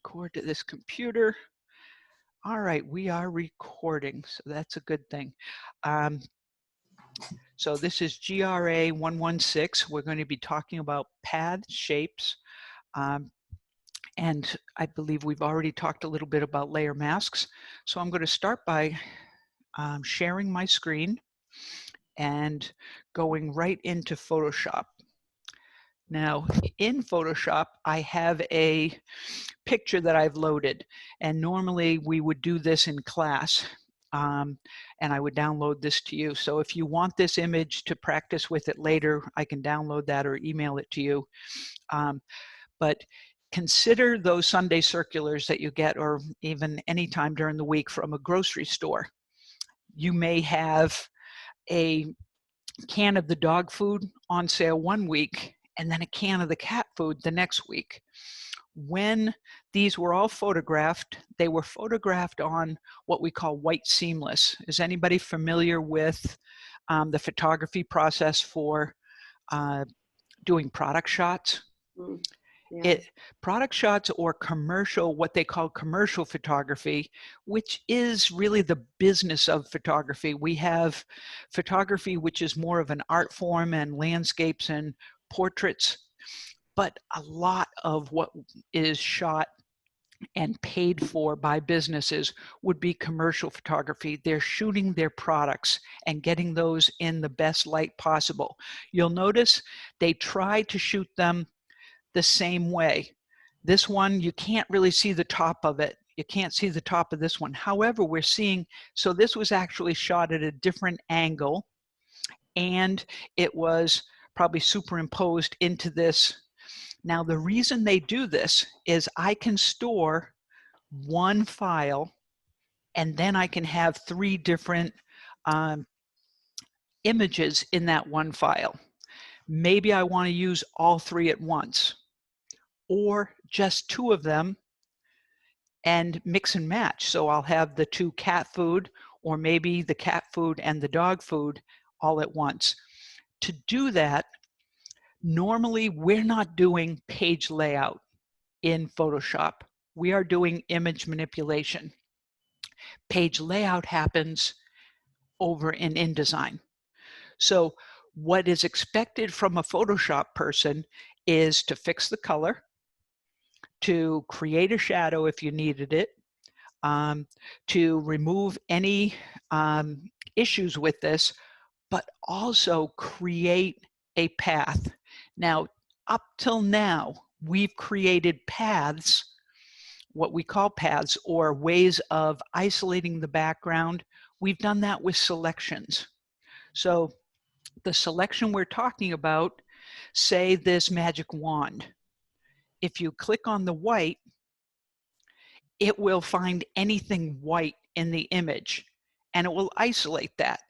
record to this computer. All right, we are recording, so that's a good thing. So this is GRA116. We're going to be talking about path shapes. And I believe we've already talked a little bit about layer masks. So I'm going to start by sharing my screen and going right into Photoshop. Now, in Photoshop, I have a picture that I've loaded, and normally we would do this in class, and I would download this to you. So if you want this image to practice with it later, I can download that or email it to you. But consider those Sunday circulars that you get, or even any time during the week, from a grocery store. You may have a can of the dog food on sale one week, and then a can of the cat food the next week. When these were all photographed, they were photographed on what we call white seamless. Is anybody familiar with the photography process for doing product shots? Yeah. Product shots or commercial, what they call commercial photography, which is really the business of photography. We have photography, which is more of an art form, and landscapes and portraits, but a lot of what is shot and paid for by businesses would be commercial photography. They're shooting their products and getting those in the best light possible. You'll notice they try to shoot them the same way. This one, you can't really see the top of it. You can't see the top of this one. However, we're seeing, so this was actually shot at a different angle, and it was probably superimposed into this. Now, the reason they do this is I can store one file, and then I can have 3 different images in that one file. Maybe I want to use all 3 at once, or just 2 of them and mix and match. So I'll have the 2 cat food, or maybe the cat food and the dog food all at once. To do that, normally we're not doing page layout in Photoshop. We are doing image manipulation. Page layout happens over in InDesign. So what is expected from a Photoshop person is to fix the color, to create a shadow if you needed it, to remove any issues with this, but also create a path. Now, up till now, we've created paths, what we call paths, or ways of isolating the background. We've done that with selections. So the selection we're talking about, say this magic wand. If you click on the white, it will find anything white in the image, and it will isolate that.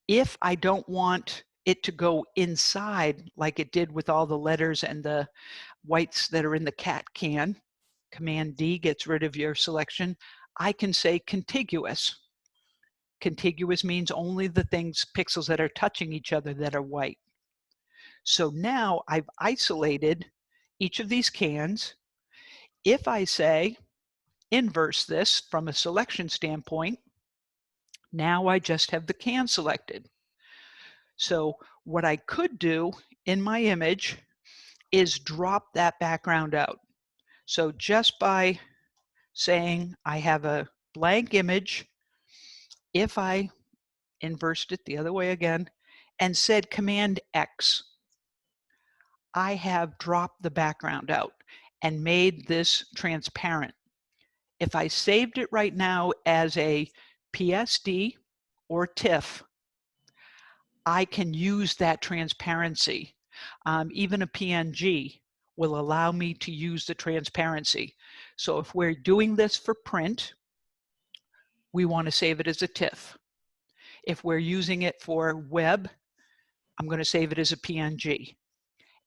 If I don't want it to go inside like it did with all the letters and the whites that are in the cat can, Command D gets rid of your selection. I can say contiguous. Contiguous means only the pixels that are touching each other that are white. So now I've isolated each of these cans. If I say inverse this from a selection standpoint, now I just have the can selected. So what I could do in my image is drop that background out. So just by saying I have a blank image, if I inversed it the other way again and said Command X, I have dropped the background out and made this transparent. If I saved it right now as a PSD or TIFF, I can use that transparency. Even a PNG will allow me to use the transparency. So if we're doing this for print, we want to save it as a TIFF. If we're using it for web, I'm going to save it as a PNG.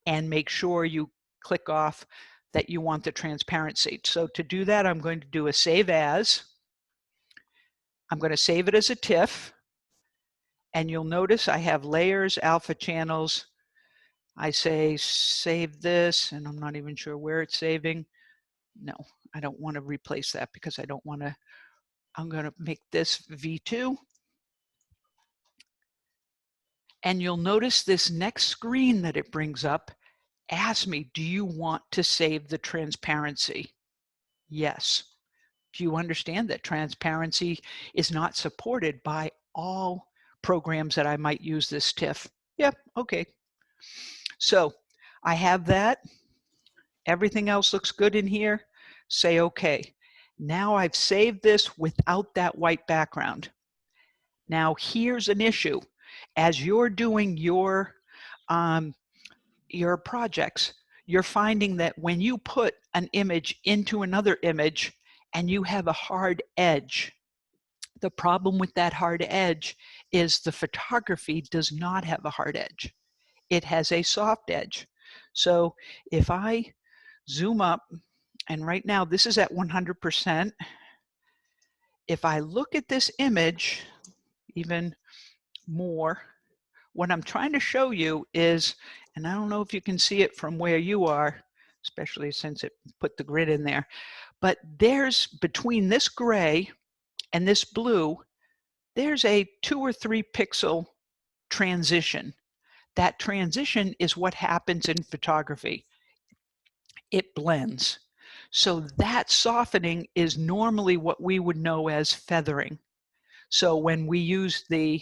And make sure you click off that you want the transparency. So to do that, I'm going to do a save as. I'm going to save it as a TIFF. And you'll notice I have layers, alpha channels. I say save this, and I'm not even sure where it's saving. No, I don't want to replace that because I don't want to. I'm going to make this V2. And you'll notice this next screen that it brings up asks me, do you want to save the transparency? Yes. Do you understand that transparency is not supported by all programs that I might use this TIFF? Yep, okay. So I have that. Everything else looks good in here. Say okay. Now I've saved this without that white background. Now here's an issue. As you're doing your projects, you're finding that when you put an image into another image and you have a hard edge, the problem with that hard edge is the photography does not have a hard edge. It has a soft edge. So if I zoom up, and right now this is at 100%, if I look at this image even more, what I'm trying to show you is, and I don't know if you can see it from where you are, especially since it put the grid in there, but there's between this gray and this blue, there's a 2 or 3 pixel transition. That transition is what happens in photography. It blends. So that softening is normally what we would know as feathering. So when we use the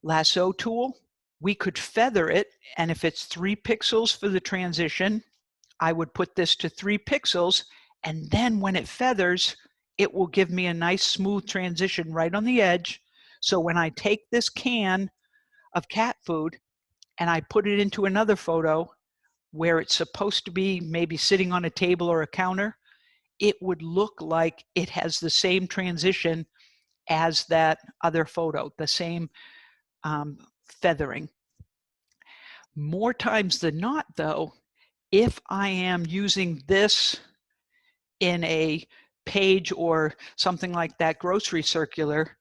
lasso tool, we could feather it, and if it's 3 pixels for the transition, I would put this to 3 pixels, and then when it feathers, it will give me a nice smooth transition right on the edge. So when I take this can of cat food and I put it into another photo where it's supposed to be maybe sitting on a table or a counter, it would look like it has the same transition as that other photo, the same feathering. More times than not, though, if I am using this in a page or something like that grocery circular,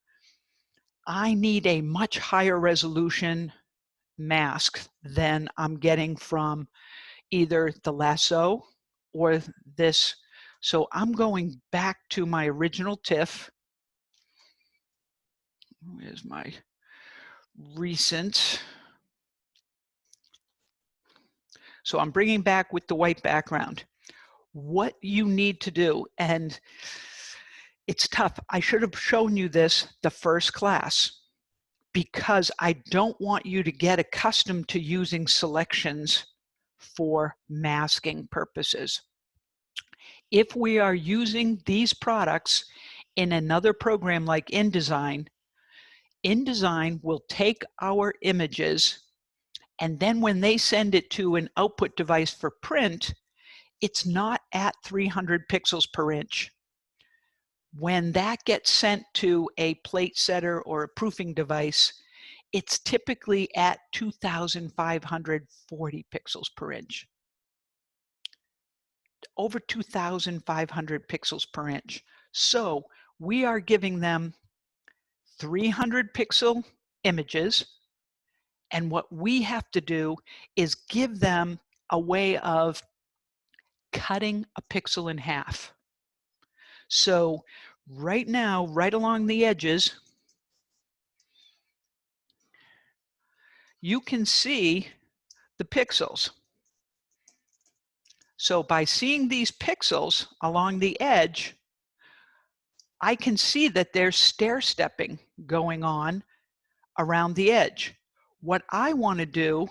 I need a much higher resolution mask than I'm getting from either the lasso or this. So I'm going back to my original TIFF. Where's my recent? So I'm bringing back with the white background. What you need to do, and it's tough. I should have shown you this the first class because I don't want you to get accustomed to using selections for masking purposes. If we are using these products in another program like InDesign, InDesign will take our images, and then when they send it to an output device for print, it's not at 300 pixels per inch. When that gets sent to a plate setter or a proofing device, it's typically at 2,540 pixels per inch. Over 2,500 pixels per inch. So we are giving them 300 pixel images, and what we have to do is give them a way of cutting a pixel in half. So right now, right along the edges, you can see the pixels. So by seeing these pixels along the edge, I can see that there's stair stepping going on around the edge. What I want to do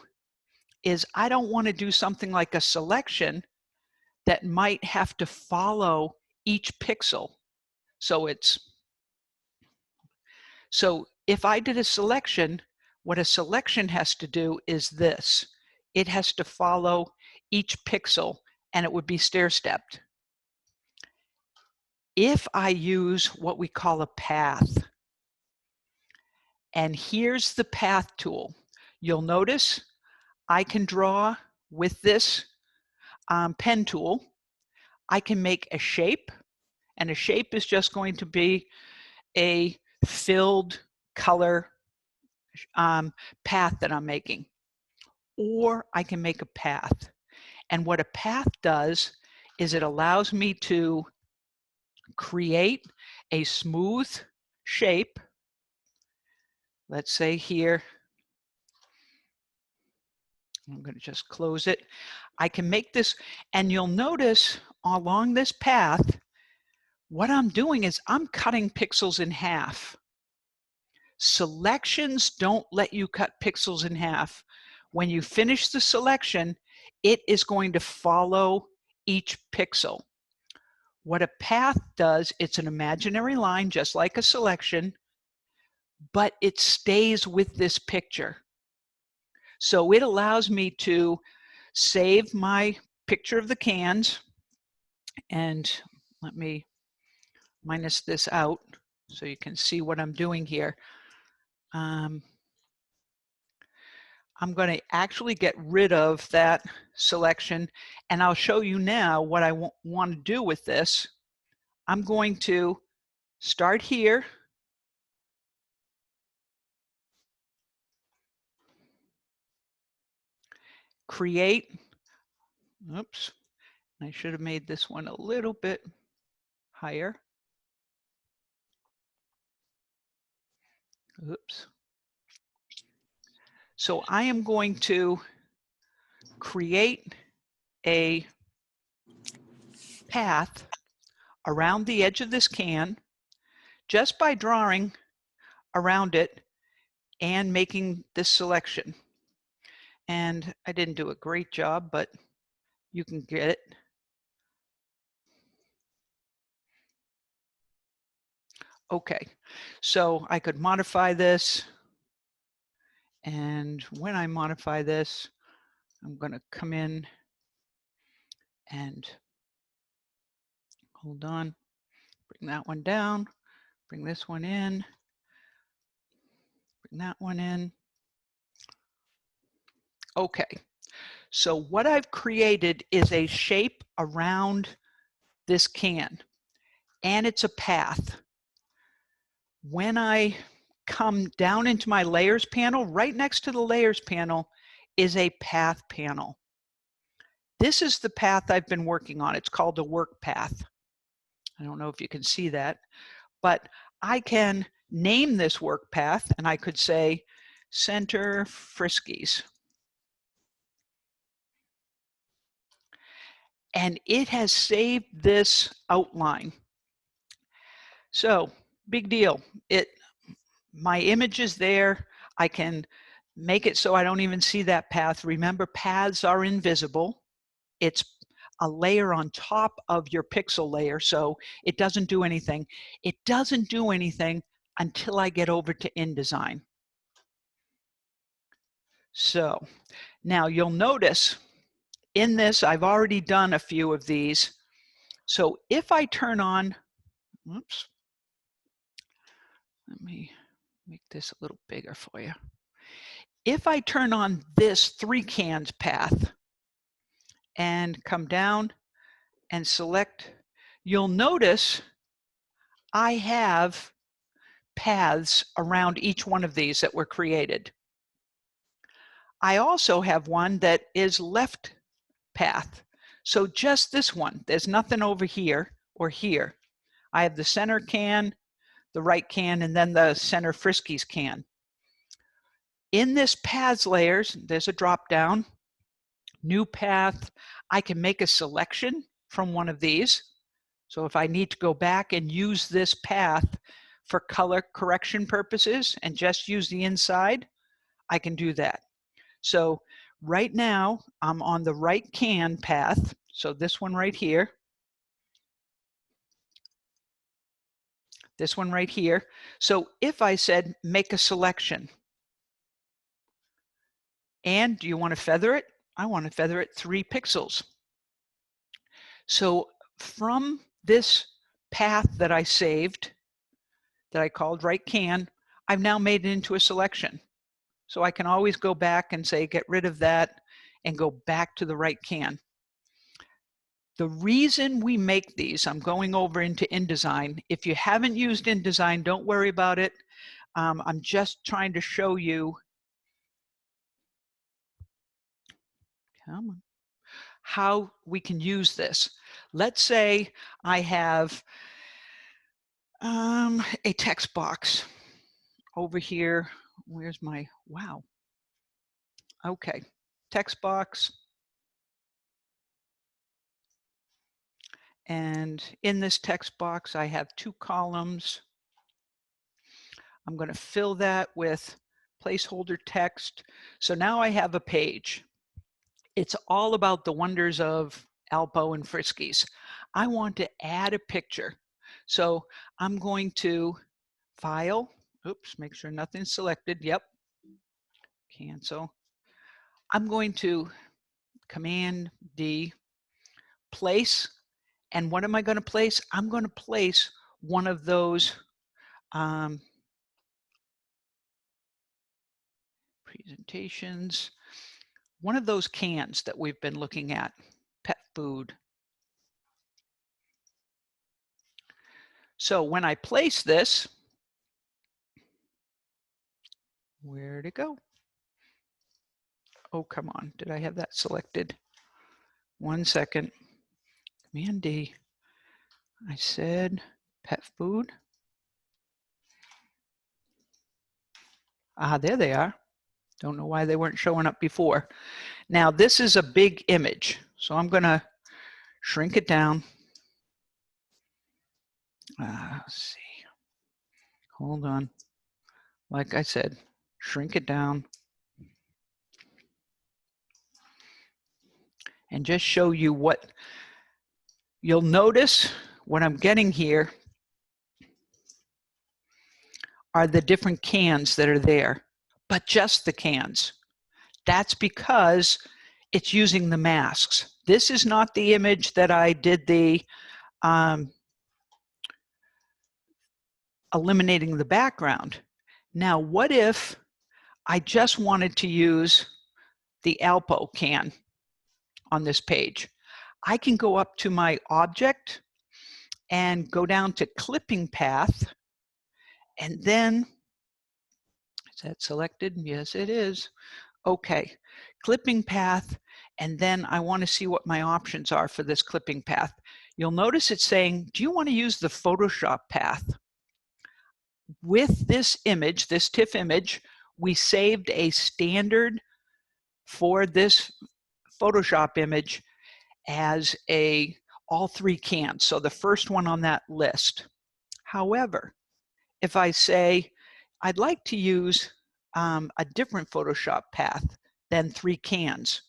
is I don't want to do something like a selection that might have to follow each pixel. So if I did a selection, what a selection has to do is this. It has to follow each pixel, and it would be stair-stepped. If I use what we call a path, and here's the path tool, you'll notice I can draw with this pen tool. I can make a shape, and a shape is just going to be a filled color path that I'm making. Or I can make a path. And what a path does is it allows me to create a smooth shape. Let's say here, I'm going to just close it. I can make this, and you'll notice along this path, what I'm doing is I'm cutting pixels in half. Selections don't let you cut pixels in half. When you finish the selection, it is going to follow each pixel. What a path does, it's an imaginary line, just like a selection, but it stays with this picture. So it allows me to save my picture of the cans, and let me minus this out so you can see what I'm doing here. I'm going to actually get rid of that selection, and I'll show you now what I want to do with this. I'm going to start here. Create. Oops. I should have made this one a little bit higher. Oops. So I am going to create a path around the edge of this can just by drawing around it and making this selection. And I didn't do a great job, but you can get it. Okay, so I could modify this. And when I modify this, I'm going to come in and hold on, bring that one down, bring this one in, bring that one in. Okay, so what I've created is a shape around this can, and it's a path. When I come down into my layers panel, right next to the layers panel is a path panel. This is the path I've been working on. It's called a work path. I don't know if you can see that, but I can name this work path, and I could say Center Friskies. And it has saved this outline. So big deal. My image is there. I can make it so I don't even see that path. Remember, paths are invisible. It's a layer on top of your pixel layer, so it doesn't do anything. It doesn't do anything until I get over to InDesign. So now you'll notice in this, I've already done a few of these. So if I turn on, oops, let me make this a little bigger for you. If I turn on this 3 cans path and come down and select, you'll notice I have paths around each one of these that were created. I also have one that is left path. So just this one, there's nothing over here or here. I have the center can, the right can, and then the center Friskies can. In this paths layers, there's a drop down, new path. I can make a selection from one of these. So if I need to go back and use this path for color correction purposes and just use the inside, I can do that. So right now I'm on the right can path. So this one right here, this one right here. So if I said make a selection, and do you want to feather it? I want to feather it 3 pixels. So from this path that I saved, that I called right can, I've now made it into a selection. So I can always go back and say, get rid of that and go back to the right can. The reason we make these, I'm going over into InDesign. If you haven't used InDesign, don't worry about it. I'm just trying to show you how we can use this. Let's say I have a text box over here. Where's my, wow. Okay, text box. And in this text box, I have 2 columns. I'm going to fill that with placeholder text. So now I have a page. It's all about the wonders of Alpo and Friskies. I want to add a picture. So I'm going to File, oops, make sure nothing's selected. Yep, cancel. I'm going to Command D, place. And what am I going to place? I'm going to place one of those presentations, one of those cans that we've been looking at, pet food. So when I place this, where'd it go? Oh, come on. Did I have that selected? 1 second. Command D. I said pet food. Ah, there they are. Don't know why they weren't showing up before. Now this is a big image, so I'm going to shrink it down. Let's see. Hold on. Like I said, shrink it down. And just show you what you'll notice. What I'm getting here are the different cans that are there, but just the cans. That's because it's using the masks. This is not the image that I did the eliminating the background. Now, what if I just wanted to use the Alpo can on this page? I can go up to my object and go down to clipping path, and then, is that selected? Yes, it is. Okay, clipping path, and then I want to see what my options are for this clipping path. You'll notice it's saying, do you want to use the Photoshop path? With this image, this TIFF image, we saved a standard for this Photoshop image as all 3 cans, so the first one on that list. However, if I say I'd like to use a different Photoshop path than 3 cans,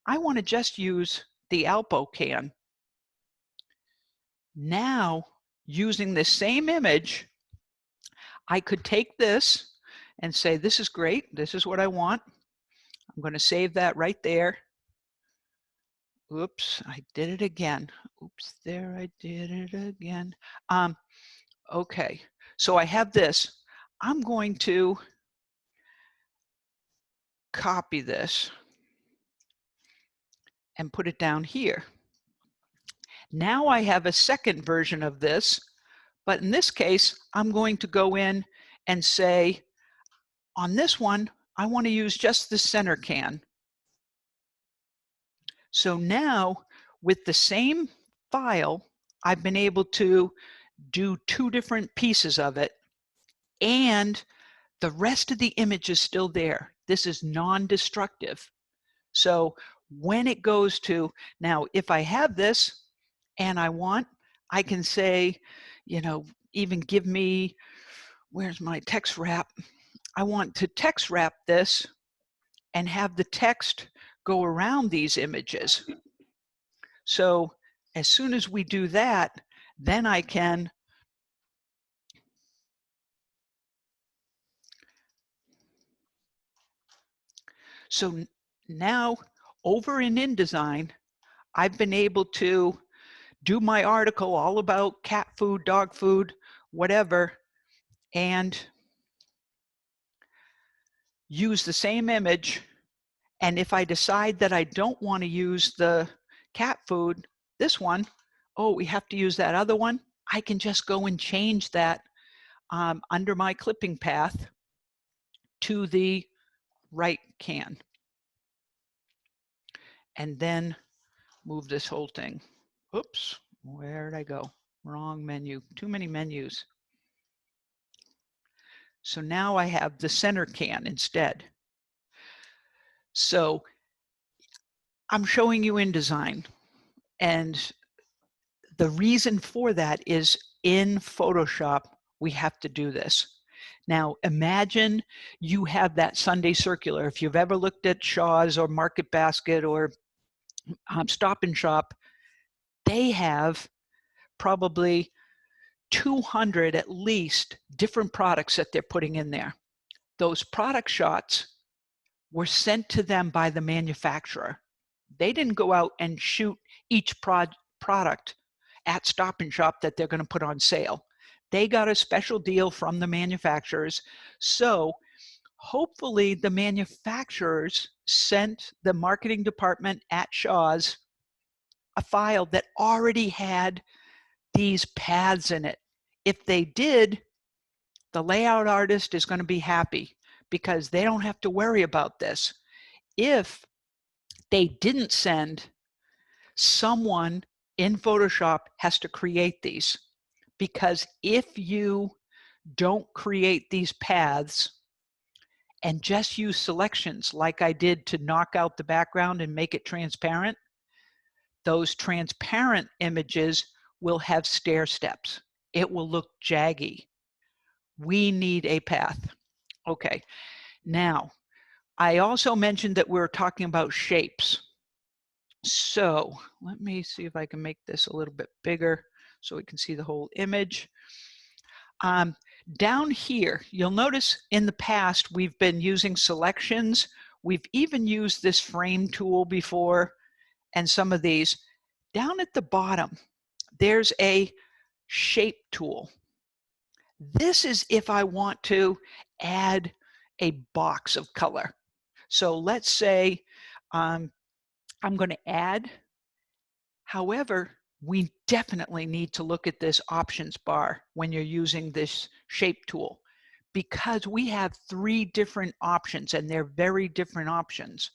I want to just use the Alpo can. Now, using the same image, I could take this and say, this is great, this is what I want. I'm going to save that right there. Oops, I did it again. Oops, there I did it again. Okay, so I have this. I'm going to copy this and put it down here. Now I have a second version of this, but in this case, I'm going to go in and say, on this one, I want to use just the center can. So now, with the same file, I've been able to do 2 different pieces of it, and the rest of the image is still there. This is non-destructive. So when it goes to, now if I have this and I can say, you know, even give me, where's my text wrap? I want to text wrap this and have the text go around these images. So as soon as we do that, then I can so now over in InDesign, I've been able to do my article all about cat food, dog food, whatever, and use the same image. And if I decide that I don't want to use the cat food, this one, oh, we have to use that other one, I can just go and change that under my clipping path to the right can. And then move this whole thing. Oops, Where did I go? Wrong menu. Too many menus. So now I have the center can instead. So I'm showing you InDesign, and the reason for that is in Photoshop, we have to do this. Now, imagine you have that Sunday circular. If you've ever looked at Shaw's or Market Basket or Stop and Shop, they have probably 200 at least different products that they're putting in there. Those product shots were sent to them by the manufacturer. They didn't go out and shoot each product at Stop and Shop that they're going to put on sale. They got a special deal from the manufacturers. So hopefully the manufacturers sent the marketing department at Shaw's a file that already had these paths in it. If they did, the layout artist is going to be happy because they don't have to worry about this. If they didn't send, someone in Photoshop has to create these, because if you don't create these paths and just use selections like I did to knock out the background and make it transparent, those transparent images will have stair steps. It will look jaggy. We need a path. Okay, now I also mentioned that we're talking about shapes. So let me see if I can make this a little bit bigger so we can see the whole image. Down here, you'll notice in the past we've been using selections. We've even used this frame tool before and some of these. Down at the bottom, there's a shape tool. This is if I want to add a box of color. So let's say I'm going to add. However, we definitely need to look at this options bar when you're using this shape tool, because we have 3 different options and they're very different options.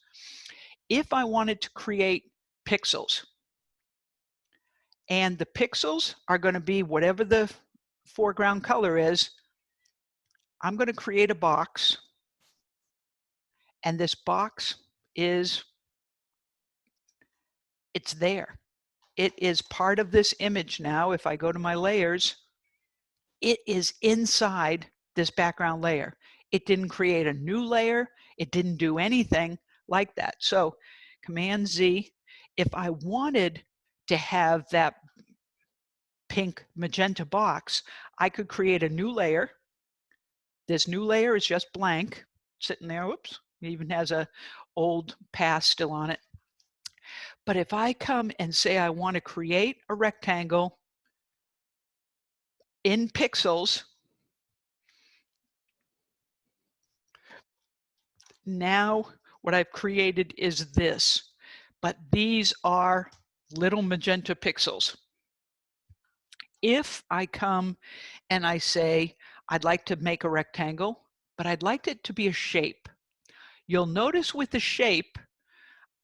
If I wanted to create pixels, and the pixels are going to be whatever the foreground color is, I'm going to create a box, and this box is, it's there. It is part of this image now. If I go to my layers, it is inside this background layer. It didn't create a new layer. It didn't do anything like that. So Command Z, if I wanted to have that pink magenta box, I could create a new layer. This new layer is just blank, sitting there. Whoops, it even has a old path still on it. But if I come and say I want to create a rectangle in pixels, now what I've created is this, but these are little magenta pixels. If I come and I say, I'd like to make a rectangle, but I'd like it to be a shape. You'll notice with the shape,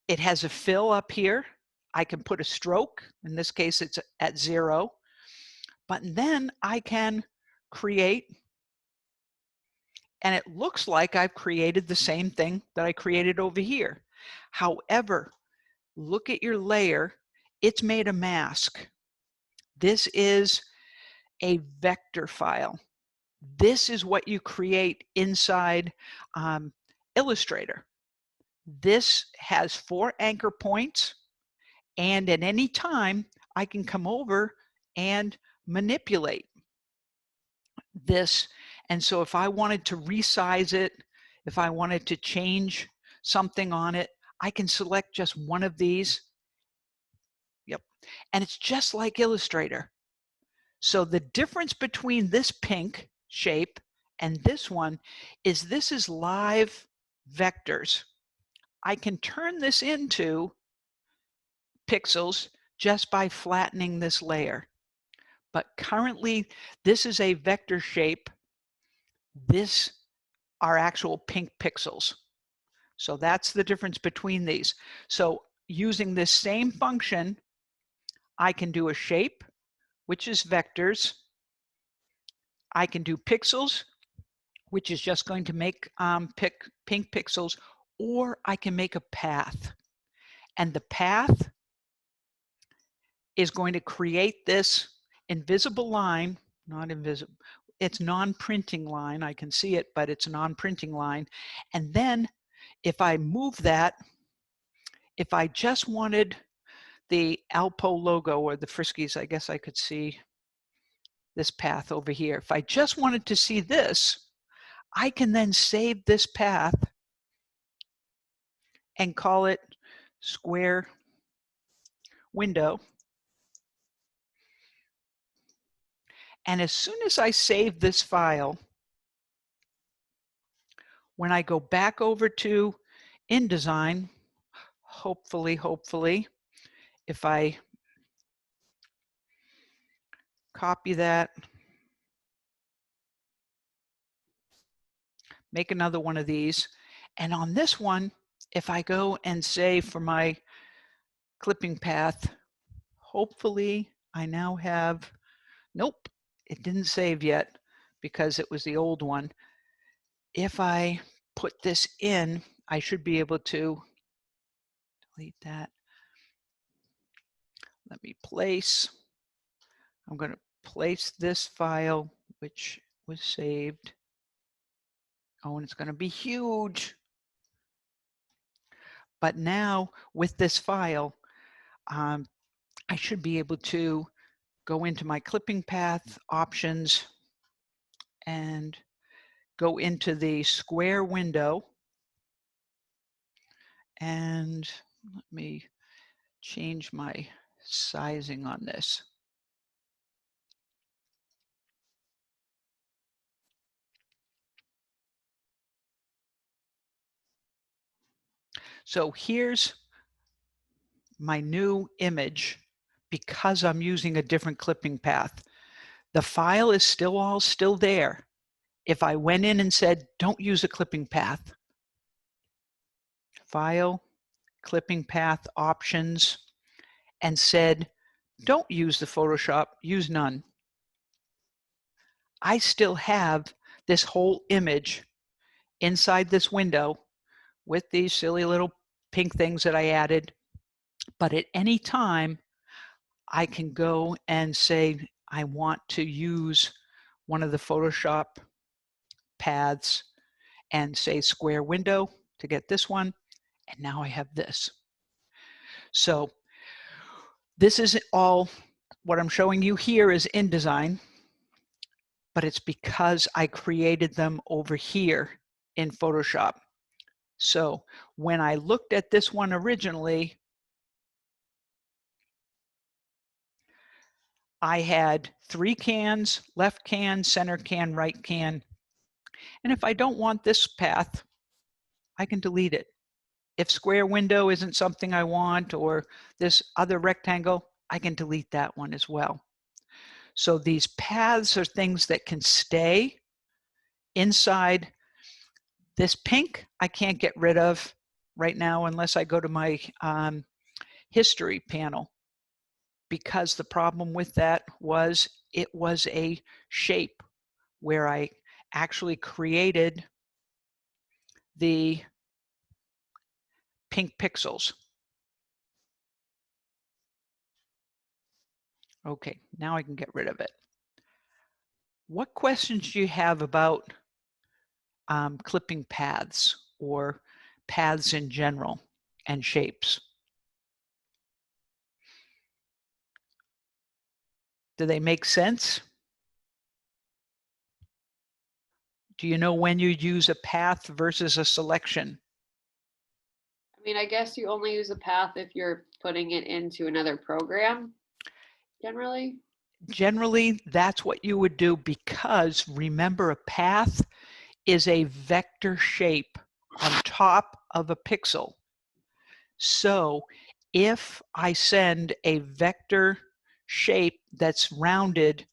it has a fill up here. I can put a stroke. In this case, it's at 0. But then I can create, and it looks like I've created the same thing that I created over here. However, look at your layer. It's made a mask. This is a vector file. This is what you create inside Illustrator. This has 4 anchor points, and at any time I can come over and manipulate this. And so if I wanted to resize it, if I wanted to change something on it, I can select just one of these. Yep. And it's just like Illustrator. So the difference between this pink shape and this one is this is live vectors. I can turn this into pixels just by flattening this layer. But currently, this is a vector shape. This are actual pink pixels. So that's the difference between these. So using this same function, I can do a shape, which is vectors. I can do pixels, which is just going to make pink pixels, or I can make a path. And the path is going to create this invisible line, not invisible, it's non-printing line. I can see it, but it's a non-printing line. And then if I move that, if I just wanted the Alpo logo or the Friskies, I guess I could see this path over here. If I just wanted to see this, I can then save this path and call it square window. And as soon as I save this file, when I go back over to InDesign, hopefully, if I copy that, make another one of these, and on this one, if I go and say for my clipping path, hopefully I now have, nope, it didn't save yet because it was the old one. If I put this in, I should be able to delete that. Let me place. I'm going to place this file, which was saved. Oh, and it's going to be huge. But now with this file, I should be able to go into my clipping path options and go into the square window. And let me change my sizing on this. So here's my new image because I'm using a different clipping path. The file is still there. If I went in and said, don't use a clipping path, file, clipping path options, and said, don't use the Photoshop, use none, I still have this whole image inside this window with these silly little pink things that I added. But at any time, I can go and say, I want to use one of the Photoshop paths and say square window to get this one. And now I have this. So this is all, what I'm showing you here is InDesign, but it's because I created them over here in Photoshop. So when I looked at this one originally, I had 3 cans, left can, center can, right can. And if I don't want this path, I can delete it. If square window isn't something I want, or this other rectangle, I can delete that one as well. So these paths are things that can stay inside. This pink, I can't get rid of right now unless I go to my history panel, because the problem with that was it was a shape where I actually created the pink pixels. Okay, now I can get rid of it. What questions do you have about clipping paths or paths in general and shapes? Do they make sense? Do you know when you use a path versus a selection? I mean, I guess you only use a path if you're putting it into another program, generally. Generally, that's what you would do, because remember, a path is a vector shape on top of a pixel. So if I send a vector shape that's rounded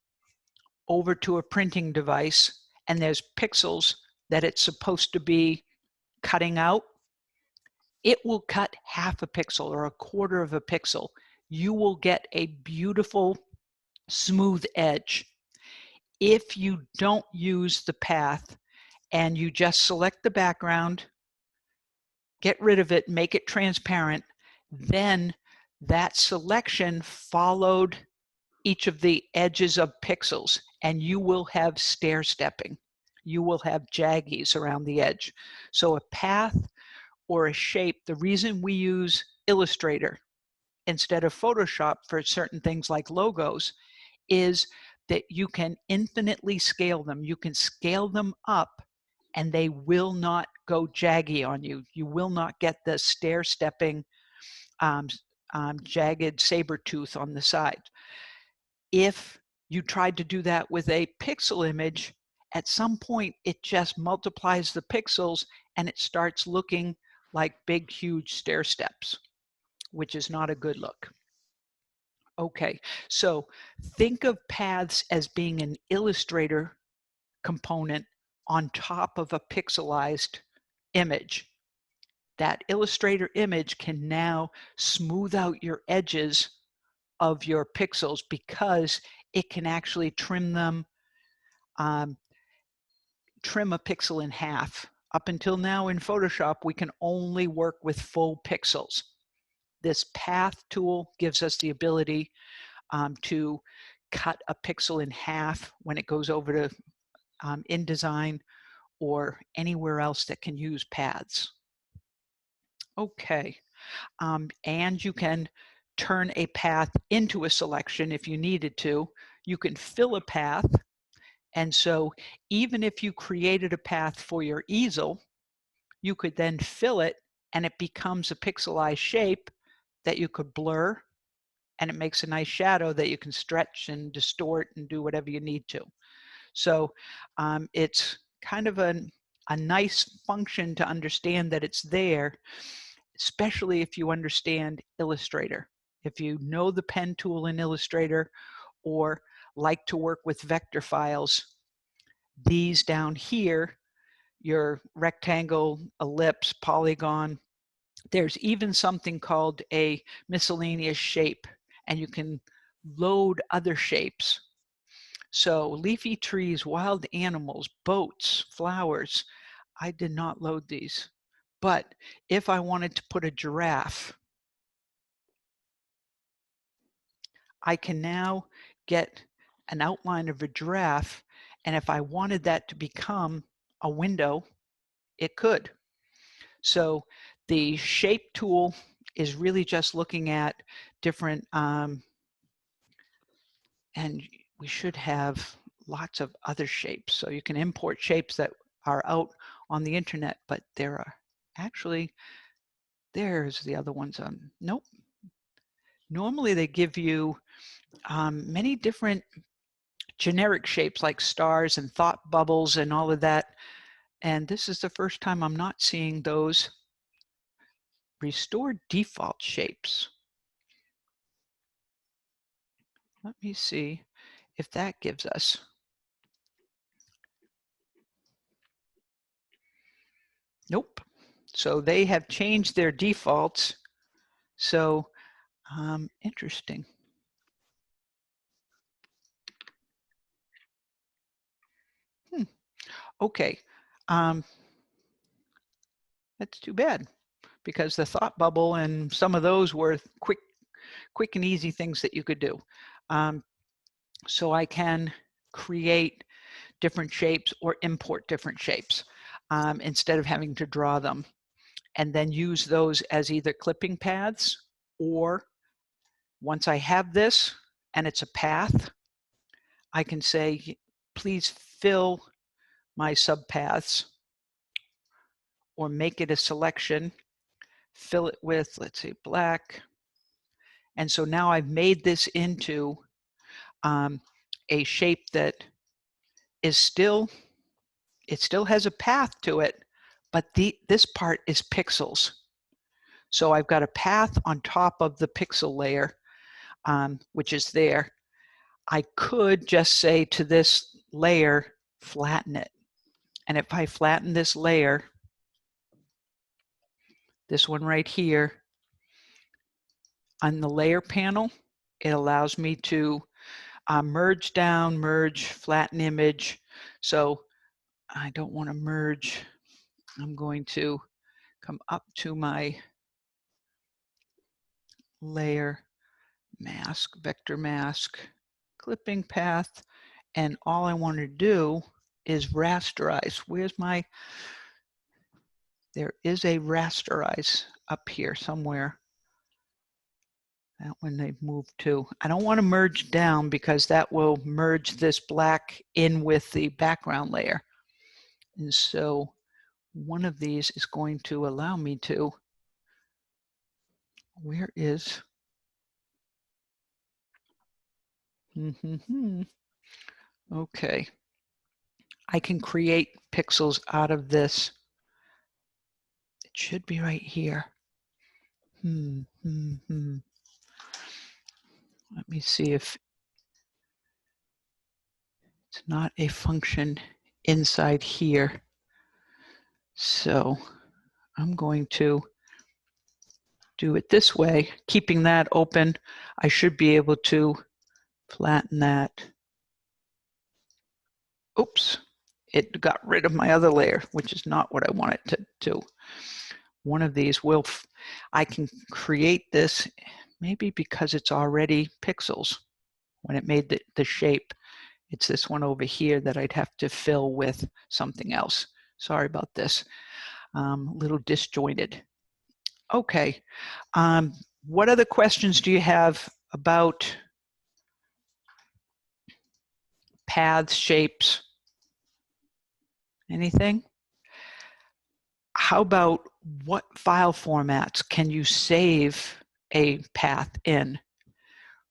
over to a printing device and there's pixels that it's supposed to be cutting out, it will cut half a pixel or a quarter of a pixel. you will get a beautiful smooth edge. If you don't use the path and you just select the background, get rid of it, make it transparent, then that selection followed each of the edges of pixels, and you will have stair stepping. You will have jaggies around the edge. So a path or a shape, the reason we use Illustrator instead of Photoshop for certain things like logos is that you can infinitely scale them. You can scale them up and they will not go jaggy on you. You will not get the stair stepping jagged saber tooth on the side. If you tried to do that with a pixel image, at some point it just multiplies the pixels and it starts looking like big, huge stair steps, which is not a good look. Okay, so think of paths as being an Illustrator component on top of a pixelized image. That Illustrator image can now smooth out your edges of your pixels because it can actually trim them, trim a pixel in half. Up until now in Photoshop, we can only work with full pixels. This path tool gives us the ability to cut a pixel in half when it goes over to InDesign or anywhere else that can use paths. Okay, and you can turn a path into a selection if you needed to. You can fill a path, and so even if you created a path for your easel, you could then fill it and it becomes a pixelized shape that you could blur, and it makes a nice shadow that you can stretch and distort and do whatever you need to. So it's kind of a nice function to understand that it's there, especially if you understand Illustrator. If you know the pen tool in Illustrator or like to work with vector files, these down here, your rectangle, ellipse, polygon, there's even something called a miscellaneous shape, and you can load other shapes. So leafy trees, wild animals, boats, flowers. I did not load these. But if I wanted to put a giraffe, I can now get an outline of a giraffe, and if I wanted that to become a window, it could. So the shape tool is really just looking at different, and we should have lots of other shapes. So you can import shapes that are out on the internet, but there are actually, there's the other ones on, nope. Normally they give you many different generic shapes like stars and thought bubbles and all of that. And this is the first time I'm not seeing those. Restore default shapes. Let me see if that gives us. Nope. So they have changed their defaults. So interesting. Okay. That's too bad because the thought bubble and some of those were quick and easy things that you could do. So I can create different shapes or import different shapes instead of having to draw them, and then use those as either clipping paths, or once I have this and it's a path, I can say, please fill my subpaths or make it a selection, fill it with, let's say, black. And so now I've made this into a shape that is still, it still has a path to it, but this part is pixels. So I've got a path on top of the pixel layer, which is there. I could just say to this layer, flatten it. And if I flatten this layer, this one right here, on the layer panel, it allows me to merge down, merge, flatten image. So I don't want to merge. I'm going to come up to my layer, mask, vector mask, clipping path, and all I want to do is rasterize. Where's my, there is a rasterize up here somewhere. That one they've moved to. I don't want to merge down because that will merge this black in with the background layer. And so one of these is going to allow me to, where is, okay. I can create pixels out of this. It should be right here. Let me see if it's not a function inside here. So I'm going to do it this way, keeping that open. I should be able to flatten that. Oops, it got rid of my other layer, which is not what I want it to do. One of these will, I can create this, maybe because it's already pixels. When it made the shape, it's this one over here that I'd have to fill with something else. Sorry about this, a little disjointed. Okay, what other questions do you have about paths, shapes? Anything? How about what file formats can you save a path in?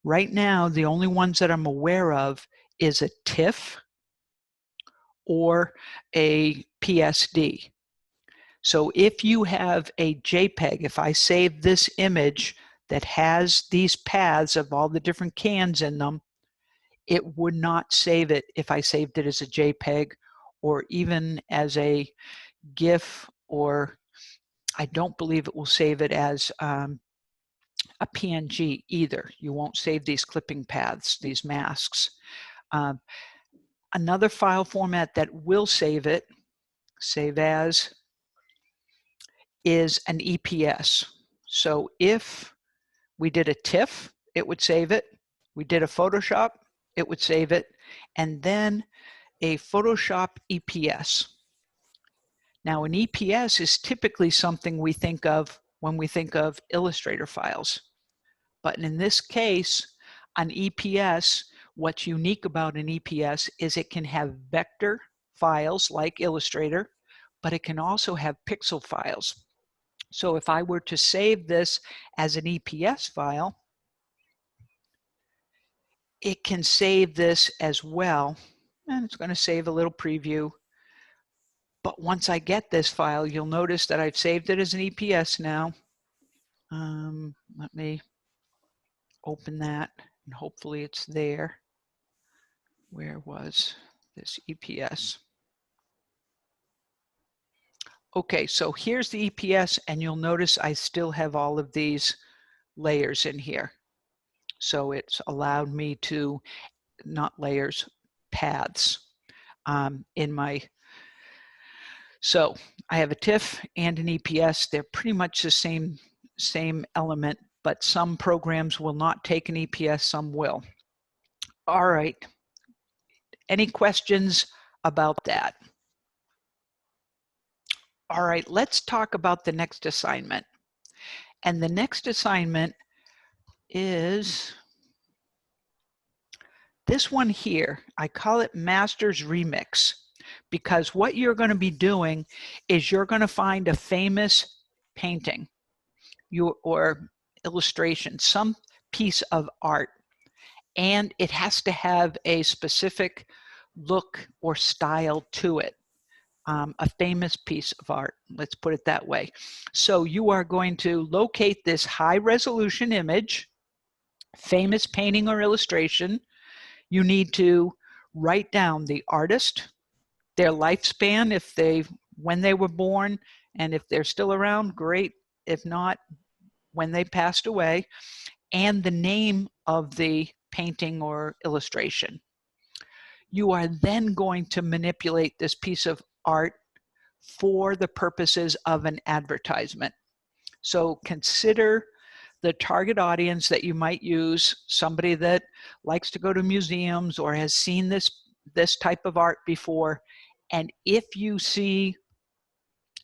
Right now, the only ones that I'm aware of is a TIFF or a PSD. So if you have a JPEG, if I save this image that has these paths of all the different cans in them, it would not save it if I saved it as a JPEG or even as a GIF, or I don't believe it will save it as a PNG either. You won't save these clipping paths, these masks. Another file format that will save it, save as, is an EPS. So if we did a TIFF, it would save it. We did a Photoshop, it would save it. And then a Photoshop EPS. Now, an EPS is typically something we think of when we think of Illustrator files. But in this case, an EPS, what's unique about an EPS is it can have vector files like Illustrator, but it can also have pixel files. So if I were to save this as an EPS file, it can save this as well. And it's going to save a little preview. But once I get this file, you'll notice that I've saved it as an EPS now. Let me open that, and hopefully it's there. Where was this EPS? Okay, so here's the EPS, and you'll notice I still have all of these layers in here. So it's allowed me to, not layers, paths in my, so I have a TIFF and an EPS. They're pretty much the same element, but some programs will not take an EPS, some will. All right, any questions about that? All right, let's talk about the next assignment. And the next assignment is this one here. I call it Master's Remix, because what you're going to be doing is you're going to find a famous painting or illustration, some piece of art, and it has to have a specific look or style to it. A famous piece of art, let's put it that way. So you are going to locate this high resolution image, famous painting or illustration. You need to write down the artist, their lifespan, when they were born, and if they're still around, great. If not, when they passed away. and the name of the painting or illustration. You are then going to manipulate this piece of art for the purposes of an advertisement. So consider the target audience that you might use, somebody that likes to go to museums or has seen this type of art before. And if you see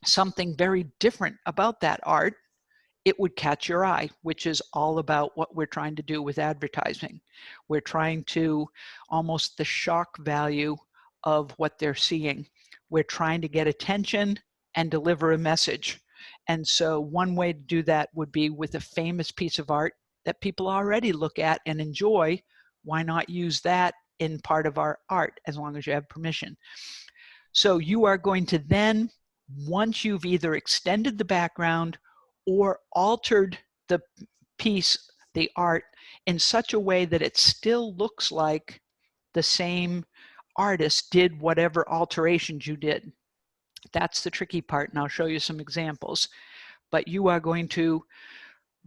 something very different about that art, it would catch your eye, which is all about what we're trying to do with advertising. We're trying to almost the shock value of what they're seeing. We're trying to get attention and deliver a message. And so one way to do that would be with a famous piece of art that people already look at and enjoy. Why not use that in part of our art as long as you have permission? So you are going to then, once you've either extended the background or altered the piece, the art, in such a way that it still looks like the same artist did whatever alterations you did. That's the tricky part, and I'll show you some examples. But you are going to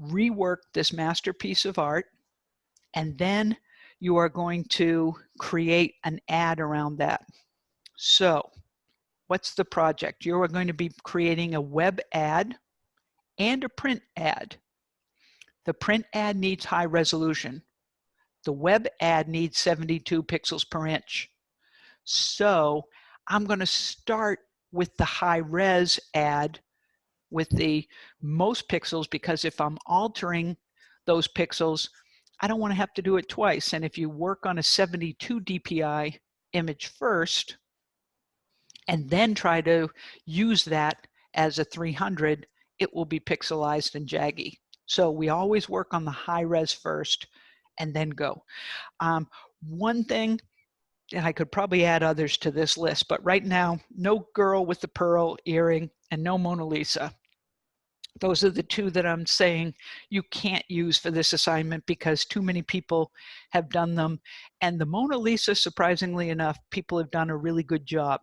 rework this masterpiece of art, and then you are going to create an ad around that. So what's the project? You are going to be creating a web ad and a print ad. The print ad needs high resolution. The web ad needs 72 pixels per inch. So I'm going to start with the high res ad with the most pixels, because if I'm altering those pixels, I don't want to have to do it twice. And if you work on a 72 DPI image first and then try to use that as a 300, it will be pixelized and jaggy. So we always work on the high res first and then go. One thing, and I could probably add others to this list, but right now, no girl with the pearl earring and no Mona Lisa. Those are the two that I'm saying you can't use for this assignment because too many people have done them. And the Mona Lisa, surprisingly enough, people have done a really good job.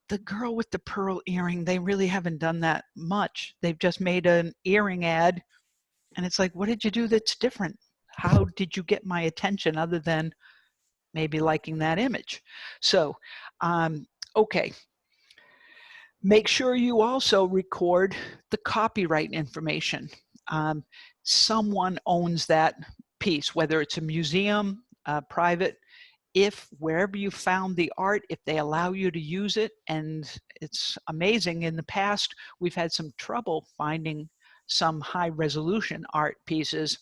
The girl with the pearl earring, they really haven't done that much. They've just made an earring ad, and it's like, what did you do that's different? How did you get my attention other than maybe liking that image? So, okay. Make sure you also record the copyright information. Someone owns that piece, whether it's a museum, private. If wherever you found the art, if they allow you to use it, and it's amazing, in the past, we've had some trouble finding some high resolution art pieces.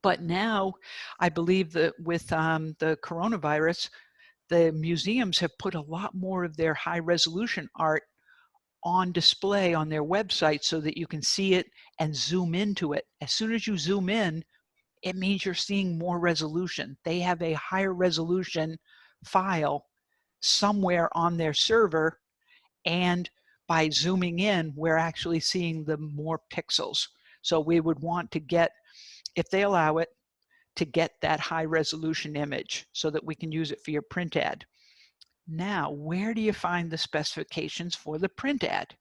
But now I believe that with the coronavirus, the museums have put a lot more of their high resolution art on display on their website so that you can see it and zoom into it. As soon as you zoom in, it means you're seeing more resolution. They have a higher resolution file somewhere on their server, and by zooming in, we're actually seeing the more pixels. So we would want to get, if they allow it, to get that high resolution image so that we can use it for your print ad. Now, where do you find the specifications for the print ad?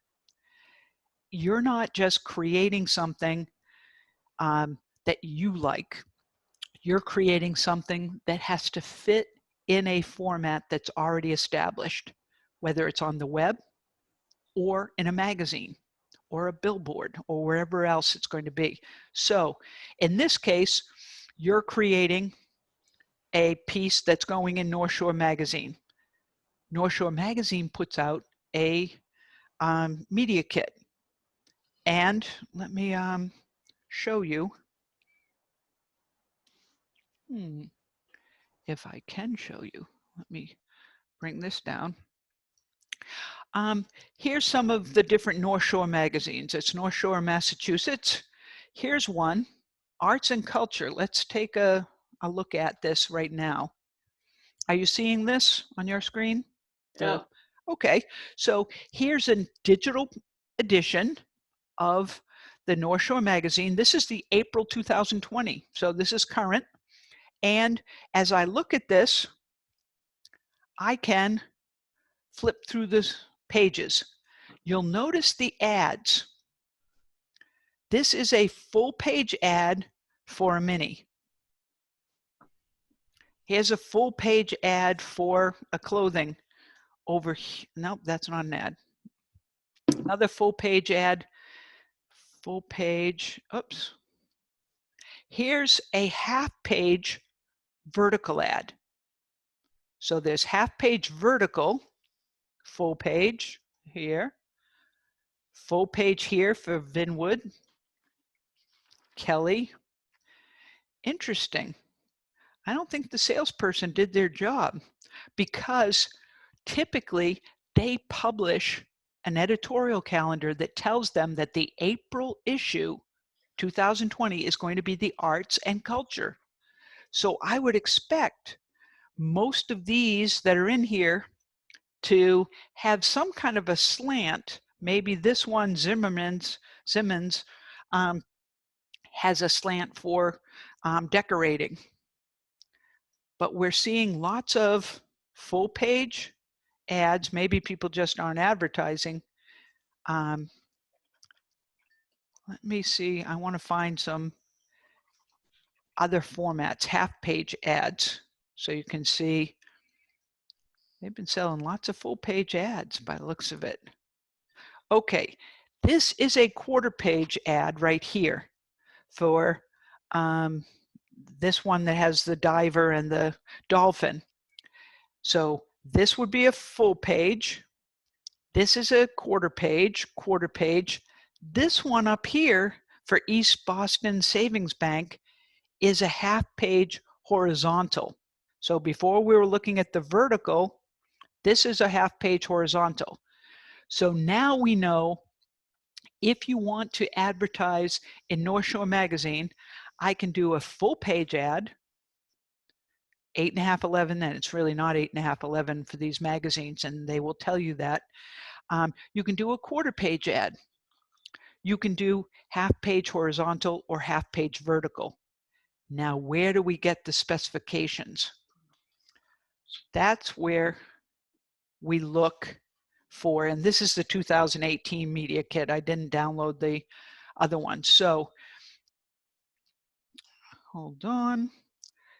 You're not just creating something that you like. You're creating something that has to fit in a format that's already established, whether it's on the web or in a magazine or a billboard or wherever else it's going to be. So in this case, you're creating a piece that's going in North Shore Magazine. North Shore Magazine puts out a media kit. And let me show you. If I can show you, let me bring this down. Here's some of the different North Shore magazines. It's North Shore, Massachusetts. Here's one, Arts and Culture. Let's take a look at this right now. Are you seeing this on your screen? Yeah. Okay, so here's a digital edition of the North Shore magazine. This is the April 2020, so this is current. And as I look at this, I can flip through the pages. You'll notice the ads. This is a full page ad for a mini. Here's a full page ad for a clothing over here. Nope, that's not an ad. Another full page ad, full page, oops. Here's a half page vertical ad. So there's half page vertical, full page here, full page here for Vinwood, Kelly. Interesting. I don't think the salesperson did their job, because typically they publish an editorial calendar that tells them that the April issue 2020 is going to be the arts and culture. So I would expect most of these that are in here to have some kind of a slant. Maybe this one, Simmons, has a slant for decorating. But we're seeing lots of full page ads. Maybe people just aren't advertising. Let me see. I want to find some other formats, half page ads. So you can see they've been selling lots of full page ads by the looks of it. Okay, this is a quarter page ad right here for this one that has the diver and the dolphin. So this would be a full page. This is a quarter page. This one up here for East Boston Savings Bank is a half page horizontal. So before we were looking at the vertical, this is a half page horizontal. So now we know if you want to advertise in North Shore Magazine, I can do a full page ad, 8.5, 11, and it's really not 8.5, 11 for these magazines, and they will tell you that. You can do a quarter page ad. You can do half page horizontal or half page vertical. Now, where do we get the specifications? That's where we look for, and this is the 2018 media kit. I didn't download the other one. So hold on.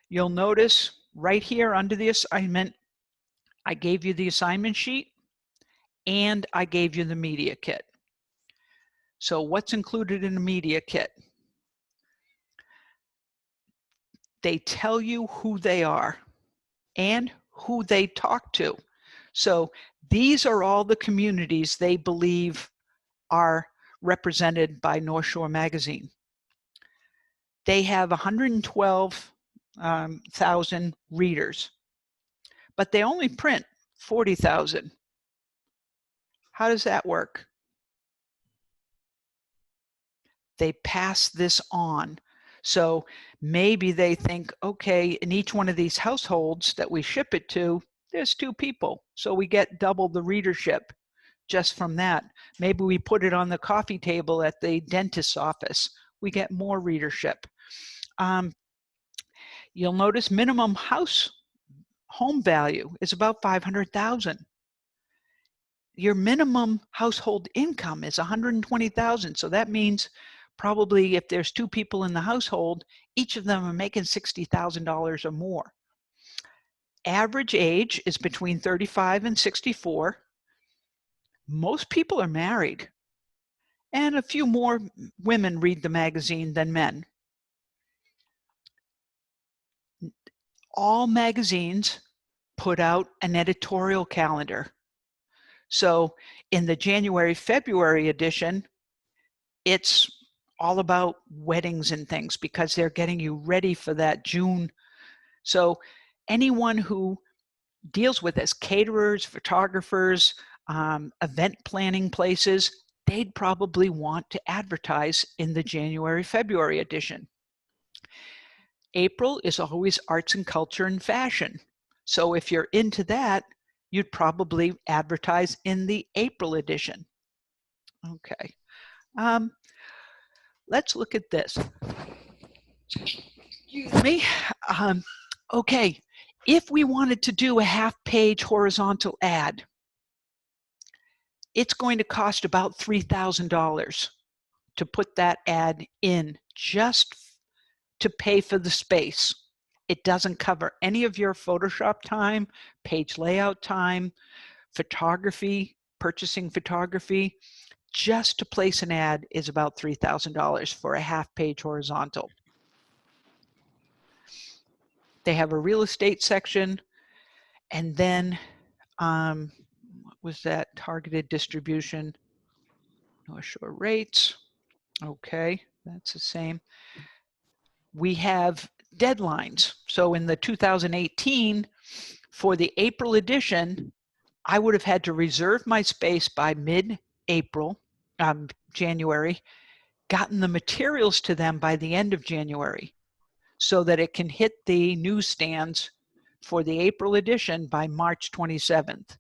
You'll notice right here under the assignment, I gave you the assignment sheet and I gave you the media kit. So what's included in the media kit? They tell you who they are and who they talk to. So these are all the communities they believe are represented by North Shore Magazine. They have 112,000 readers, but they only print 40,000. How does that work? They pass this on. So maybe they think, okay, in each one of these households that we ship it to, there's 2 people. So we get double the readership just from that. Maybe we put it on the coffee table at the dentist's office. We get more readership. You'll notice minimum home value is about 500,000. Your minimum household income is 120,000. So that means probably if there's 2 people in the household, each of them are making $60,000 or more. Average age is between 35 and 64. Most people are married, and a few more women read the magazine than men. All magazines put out an editorial calendar. So in the January-February edition, it's all about weddings and things because they're getting you ready for that June. So anyone who deals with this, caterers, photographers, event planning places, they'd probably want to advertise in the January-February edition. April is always arts and culture and fashion. So if you're into that, you'd probably advertise in the April edition. Okay. Let's look at this. Excuse me. Okay, if we wanted to do a half-page horizontal ad, it's going to cost about $3,000 to put that ad in just to pay for the space. It doesn't cover any of your Photoshop time, page layout time, photography, purchasing photography. Just to place an ad is about $3,000 for a half-page horizontal. They have a real estate section, and then what was that? Targeted distribution, North Shore rates. Okay, that's the same. We have deadlines. So in the 2018, for the April edition, I would have had to reserve my space by mid-April, January, gotten the materials to them by the end of January so that it can hit the newsstands for the April edition by March 27th.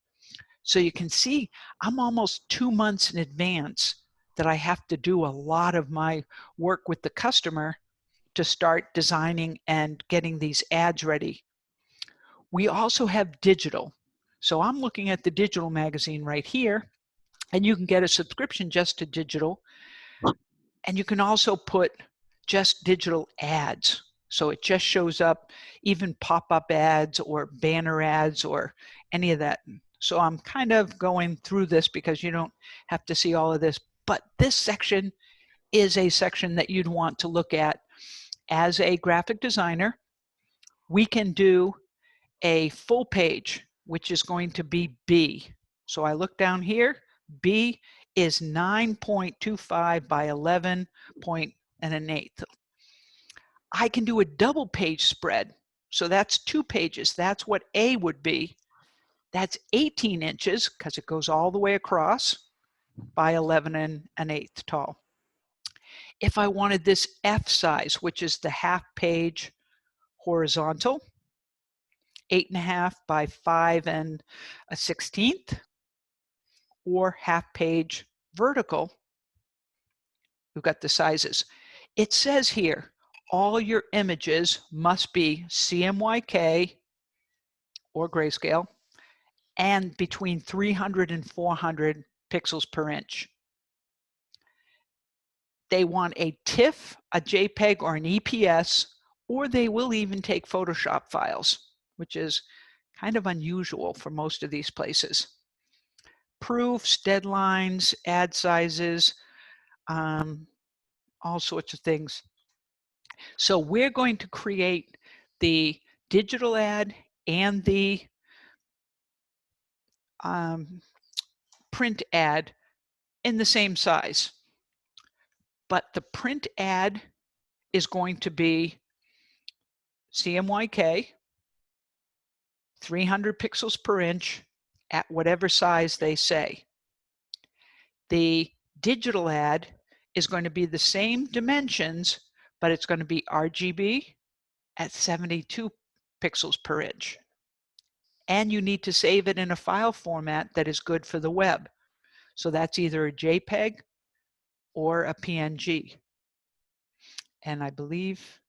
So you can see I'm almost 2 months in advance that I have to do a lot of my work with the customer to start designing and getting these ads ready. We also have digital. So I'm looking at the digital magazine right here, and you can get a subscription just to digital. And you can also put just digital ads. So it just shows up, even pop-up ads or banner ads or any of that. So I'm kind of going through this because you don't have to see all of this, but this section is a section that you'd want to look at as a graphic designer. We can do a full page, which is going to be B. So I look down here, B is 9.25 by 11 point and an eighth. I can do a double page spread. So that's 2 pages. That's what A would be. That's 18 inches because it goes all the way across by 11 and an eighth tall. If I wanted this F size, which is the half page horizontal, 8.5 by 5 and a 16th, or half page vertical, we've got the sizes. It says here, all your images must be CMYK or grayscale and between 300 and 400 pixels per inch. They want a TIFF, a JPEG, or an EPS, or they will even take Photoshop files, which is kind of unusual for most of these places. Proofs, deadlines, ad sizes, all sorts of things. So we're going to create the digital ad and the print ad in the same size. But the print ad is going to be CMYK, 300 pixels per inch at whatever size they say. The digital ad is going to be the same dimensions, but it's going to be RGB at 72 pixels per inch. And you need to save it in a file format that is good for the web. So that's either a JPEG or a PNG. And I believe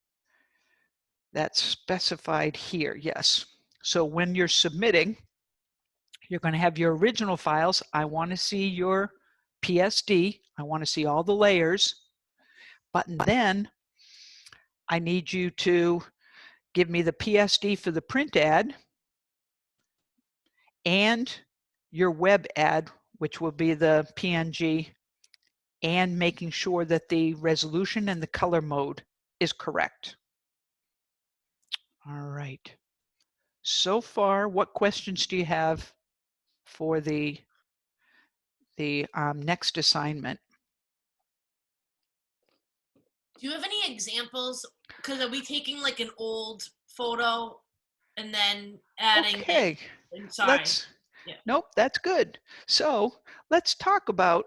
that's specified here, yes. So when you're submitting, you're going to have your original files. I want to see your PSD. I want to see all the layers. But then I need you to give me the PSD for the print ad and your web ad, which will be the PNG, and making sure that the resolution and the color mode is correct. All right. So far, what questions do you have for the next assignment? Do you have any examples? Because are we taking like an old photo and then adding Okay, it inside? Nope, that's good. So let's talk about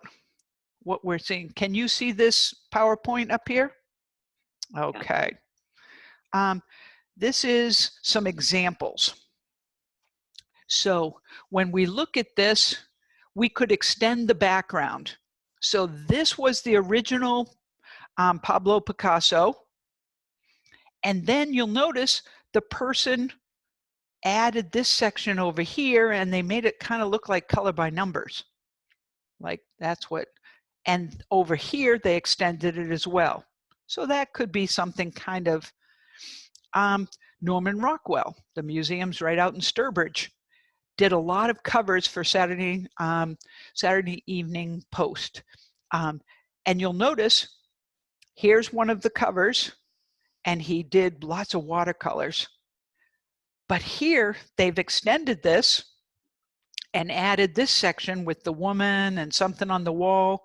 what we're seeing. Can you see this PowerPoint up here? Okay. This is some examples. So when we look at this, we could extend the background. So this was the original Pablo Picasso. And then you'll notice the person added this section over here and they made it kind of look like color by numbers. Like that's what, and over here they extended it as well. So that could be something kind of Norman Rockwell, the museum's right out in Sturbridge, did a lot of covers for Saturday Evening Post. And you'll notice here's one of the covers, and he did lots of watercolors. But here they've extended this and added this section with the woman and something on the wall.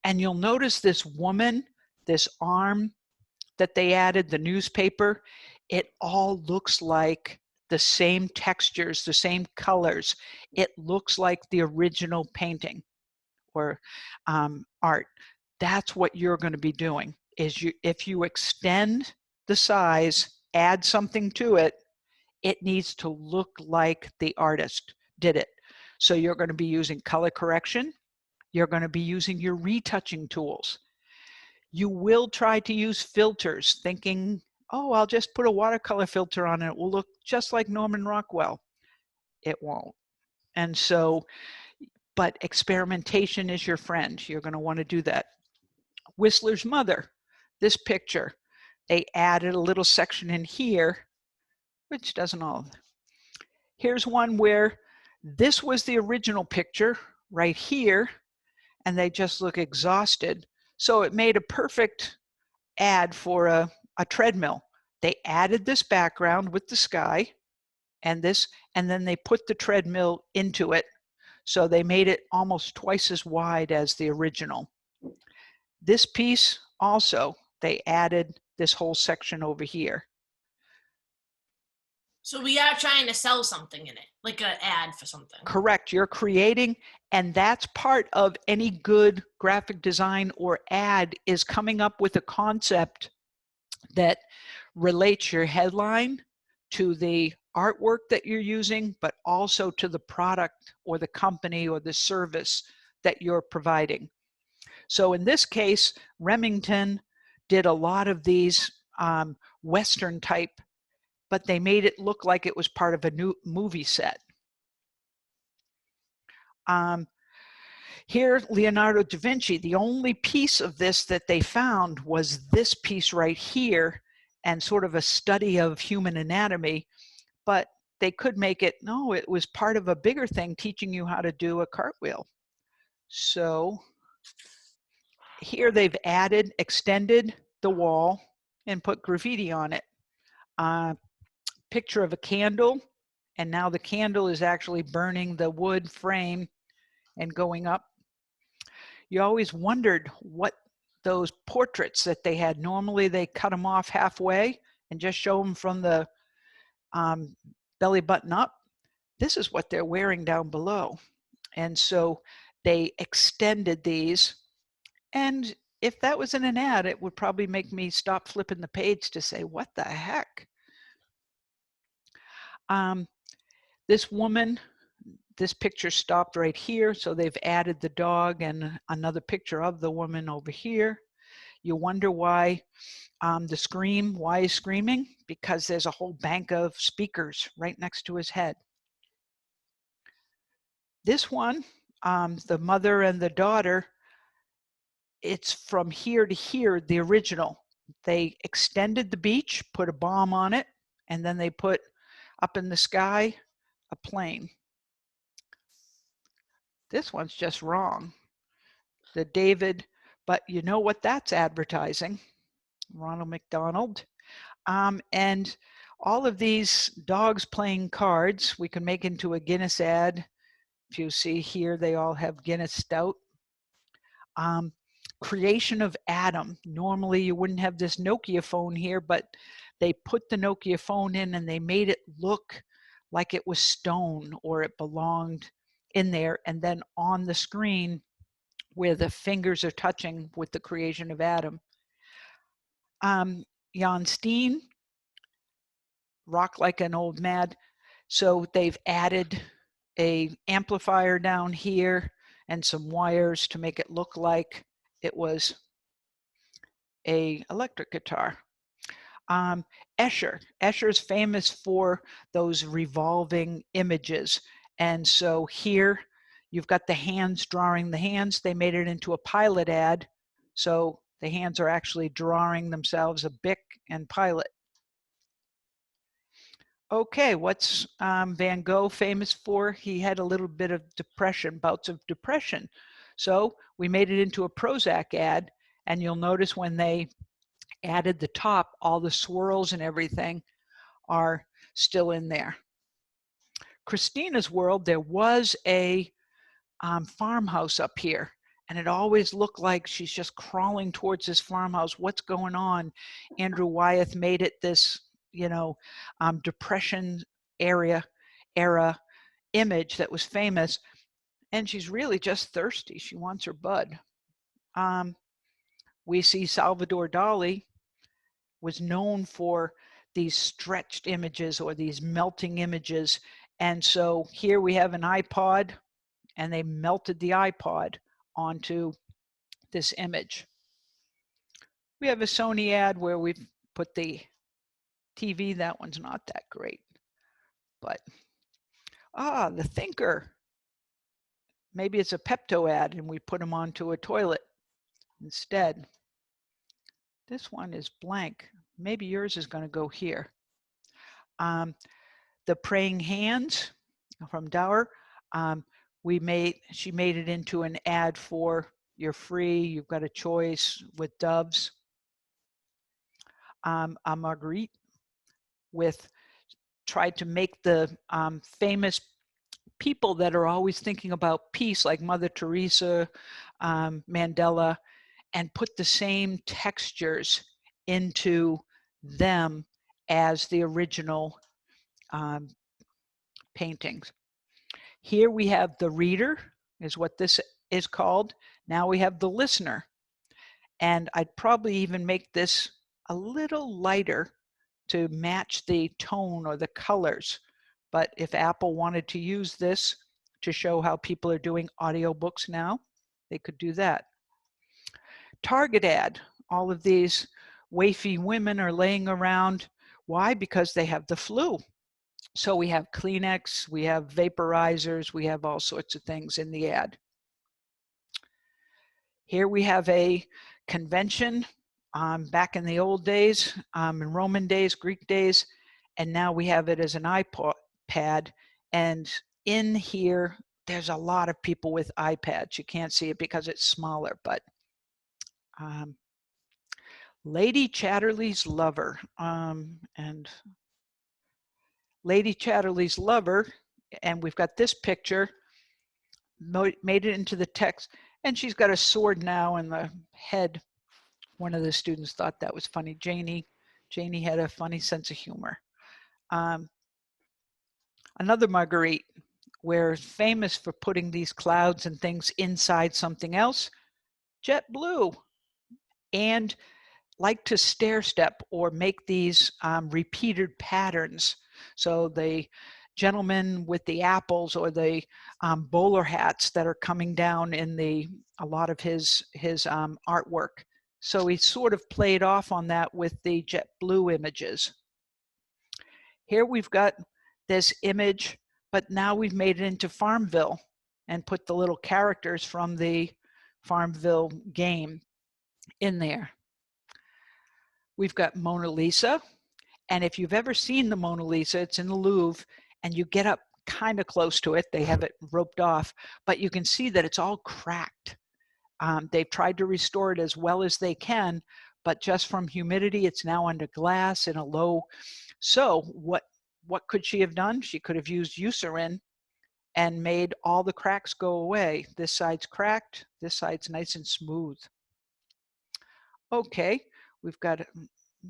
And you'll notice this woman, this arm that they added, the newspaper, it all looks like the same textures, the same colors. It looks like the original painting or art. That's what you're going to be doing, is if you extend the size, add something to it, it needs to look like the artist did it. So you're going to be using color correction. You're going to be using your retouching tools. You will try to use filters, thinking, oh, I'll just put a watercolor filter on and it will look just like Norman Rockwell. It won't. And so, but experimentation is your friend. You're going to want to do that. Whistler's Mother, this picture, they added a little section in here, which doesn't all. Here's one where this was the original picture right here, and they just look exhausted. So it made a perfect ad for a treadmill. They added this background with the sky and this, and then they put the treadmill into it. So they made it almost twice as wide as the original. This piece also, they added this whole section over here. So we are trying to sell something in it, like an ad for something. Correct. You're creating, and that's part of any good graphic design or ad, is coming up with a concept that relates your headline to the artwork that you're using, but also to the product or the company or the service that you're providing. So in this case, Remington did a lot of these Western type, but they made it look like it was part of a new movie set. Here, Leonardo da Vinci, the only piece of this that they found was this piece right here, and sort of a study of human anatomy, but they could make it, no, it was part of a bigger thing teaching you how to do a cartwheel. So here they've added, extended the wall and put graffiti on it. Picture of a candle, and now the candle is actually burning the wood frame and going up. You always wondered what those portraits that they had, normally they cut them off halfway and just show them from the belly button up. This is what they're wearing down below. And so they extended these. And if that was in an ad, it would probably make me stop flipping the page to say, what the heck? This woman, this picture stopped right here, so they've added the dog and another picture of the woman over here. You wonder why why he's screaming? Because there's a whole bank of speakers right next to his head. This one, the mother and the daughter, it's from here to here, the original. They extended the beach, put a bomb on it, and then they put up in the sky a plane. This one's just wrong. The David, but you know what that's advertising? Ronald McDonald. And all of these dogs playing cards, we can make into a Guinness ad. If you see here, they all have Guinness Stout. Creation of Adam. Normally you wouldn't have this Nokia phone here, but they put the Nokia phone in and they made it look like it was stone or it belonged in there. And then on the screen where the fingers are touching with the creation of Adam. Jan Steen, Rock Like an Old Mad. So they've added a amplifier down here and some wires to make it look like it was a electric guitar. Escher's famous for those revolving images. And so here you've got the hands drawing the hands. They made it into a pilot ad. So The hands are actually drawing themselves a Bic and Pilot. Okay, what's Van Gogh famous for? He had a little bit of depression, bouts of depression. So we made it into a Prozac ad, and you'll notice when they added the top, all the swirls and everything are still in there. Christina's world, there was a farmhouse up here, and it always looked like she's just crawling towards this farmhouse. What's going on? Andrew Wyeth made it this, you know, depression era image that was famous, and she's really just thirsty. She wants her bud. We see Salvador Dali was known for these stretched images or these melting images, and so here we have an iPod, and they melted the iPod onto this image. We have a Sony ad where we've put the TV. That one's not that great, but the Thinker. Maybe it's a Pepto ad and we put them onto a toilet instead. This one is blank. Maybe yours is going to go here. The Praying Hands from Dower. She made it into an ad for You're Free, You've Got a Choice with doves. A Marguerite tried to make the famous people that are always thinking about peace, like Mother Teresa, Mandela, and put the same textures into them as the original paintings. Here we have the reader, is what this is called. Now we have the listener. And I'd probably even make this a little lighter to match the tone or the colors. But if Apple wanted to use this to show how people are doing audiobooks now, they could do that. Target ad. All of these wafy women are laying around. Why? Because they have the flu. So we have Kleenex, we have vaporizers, we have all sorts of things in the ad. Here we have a convention back in the old days, in Roman days, Greek days, and now we have it as an iPad. And in here, there's a lot of people with iPads. You can't see it because it's smaller, but Lady Chatterley's Lover. And Lady Chatterley's Lover, and we've got this picture, made it into the text, and she's got a sword now in the head. One of the students thought that was funny. Janie had a funny sense of humor. Another Marguerite, we're famous for putting these clouds and things inside something else. JetBlue, and like to stair step or make these repeated patterns. So the gentleman with the apples or the bowler hats that are coming down in a lot of his artwork. So he sort of played off on that with the JetBlue images. Here we've got this image, but now we've made it into Farmville and put the little characters from the Farmville game in there. We've got Mona Lisa, and if you've ever seen the Mona Lisa, it's in the Louvre, and you get up kind of close to it. They have it roped off, but you can see that it's all cracked. They've tried to restore it as well as they can, but just from humidity, it's now under glass in a low. So what could she have done? She could have used Eucerin and made all the cracks go away. This side's cracked, this side's nice and smooth. Okay, we've got,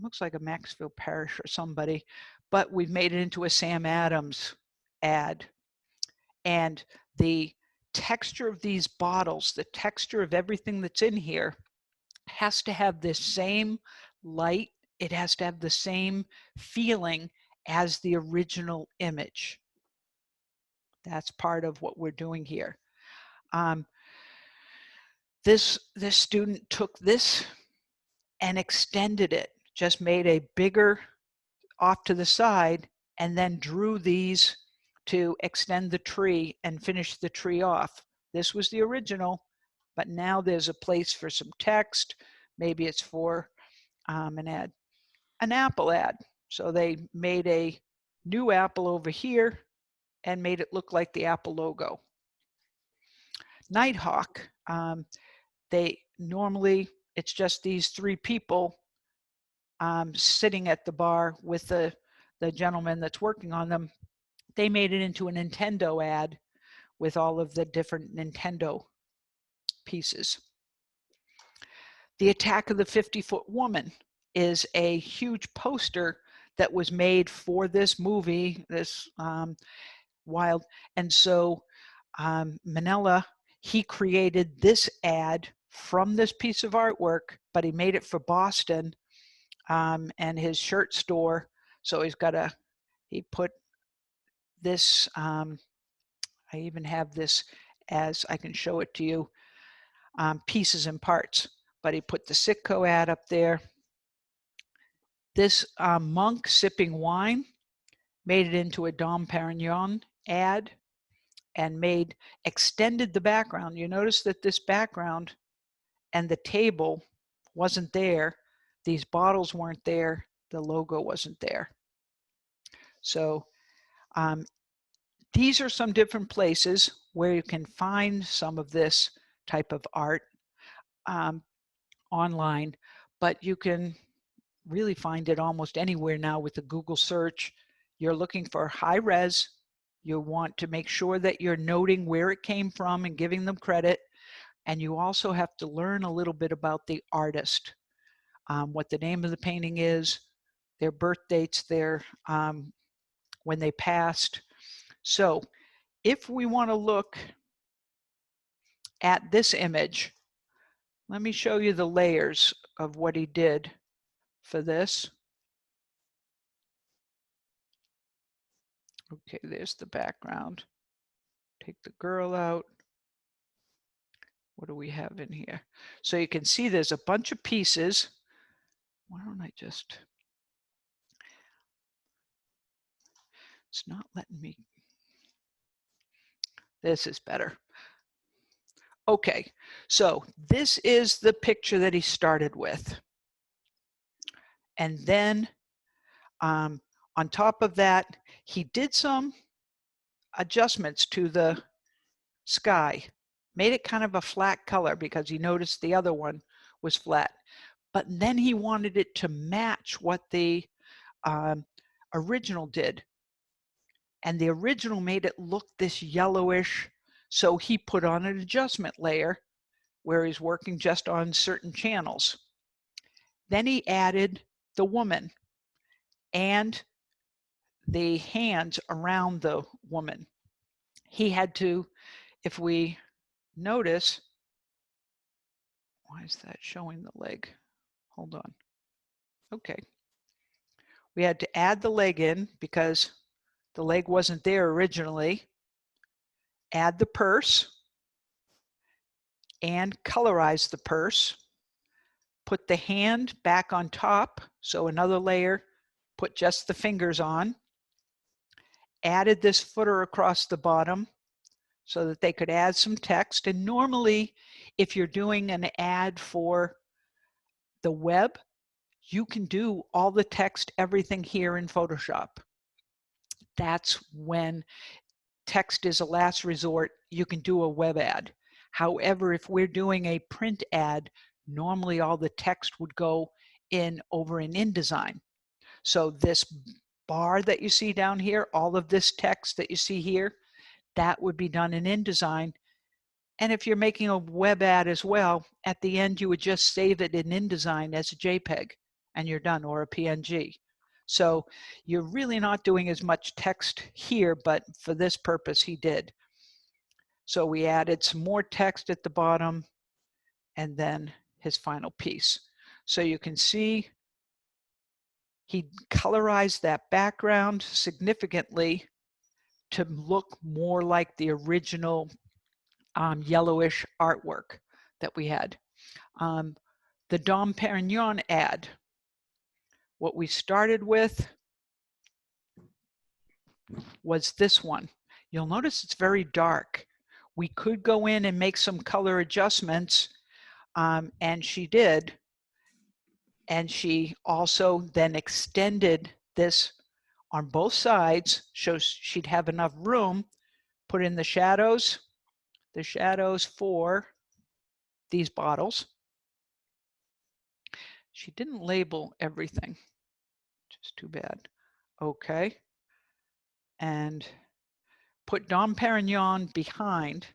looks like a Maxfield Parrish or somebody, but we've made it into a Sam Adams ad. And the texture of these bottles, the texture of everything that's in here has to have this same light. It has to have the same feeling as the original image. That's part of what we're doing here. This student took this and extended it, just made a bigger off to the side, and then drew these to extend the tree and finish the tree off. This was the original, but now there's a place for some text, Maybe it's for an Apple ad. So they made a new Apple over here and made it look like the Apple logo. Nighthawk, they normally, it's just these three people sitting at the bar with the gentleman that's working on them. They made it into a Nintendo ad with all of the different Nintendo pieces. The Attack of the 50-Foot Woman is a huge poster that was made for this movie, this Wild. And so Manella, he created this ad from this piece of artwork, but he made it for Boston and his shirt store. So he put this, I even have this as I can show it to you, pieces and parts, but he put the Sitco ad up there. This monk sipping wine, made it into a Dom Perignon ad and extended the background. You notice that this background and the table wasn't there. These bottles weren't there. The logo wasn't there. So these are some different places where you can find some of this type of art online, but you can really find it almost anywhere now with the Google search. You're looking for high res. You want to make sure that you're noting where it came from and giving them credit. And you also have to learn a little bit about the artist, what the name of the painting is, their birth dates, when they passed. So if we want to look at this image, let me show you the layers of what he did for this. Okay, there's the background. Take the girl out. What do we have in here? So you can see there's a bunch of pieces. Why don't I just, it's not letting me. This is better. Okay, so this is the picture that he started with. And then on top of that, he did some adjustments to the sky, made it kind of a flat color because he noticed the other one was flat. But then he wanted it to match what the original did. And the original made it look this yellowish. So he put on an adjustment layer where he's working just on certain channels. Then he added the woman and the hands around the woman. He had to, if we notice, why is that showing the leg? Hold on. Okay. We had to add the leg in because the leg wasn't there originally. Add the purse and colorize the purse. Put the hand back on top, so another layer, put just the fingers on. Added this footer across the bottom so that they could add some text. And normally, if you're doing an ad for the web, you can do all the text, everything here in Photoshop. That's when text is a last resort. You can do a web ad. However, if we're doing a print ad, normally all the text would go in over in InDesign. So this bar that you see down here, all of this text that you see here, that would be done in InDesign. And if you're making a web ad as well, at the end you would just save it in InDesign as a JPEG and you're done, or a PNG. So you're really not doing as much text here, but for this purpose he did. So we added some more text at the bottom and then his final piece. So you can see he colorized that background significantly to look more like the original yellowish artwork that we had. The Dom Perignon ad, what we started with was this one. You'll notice it's very dark. We could go in and make some color adjustments, and she did, And she also then extended this on both sides, so she'd have enough room, put in the shadows for these bottles. She didn't label everything, which is too bad. Okay. And put Dom Perignon behind.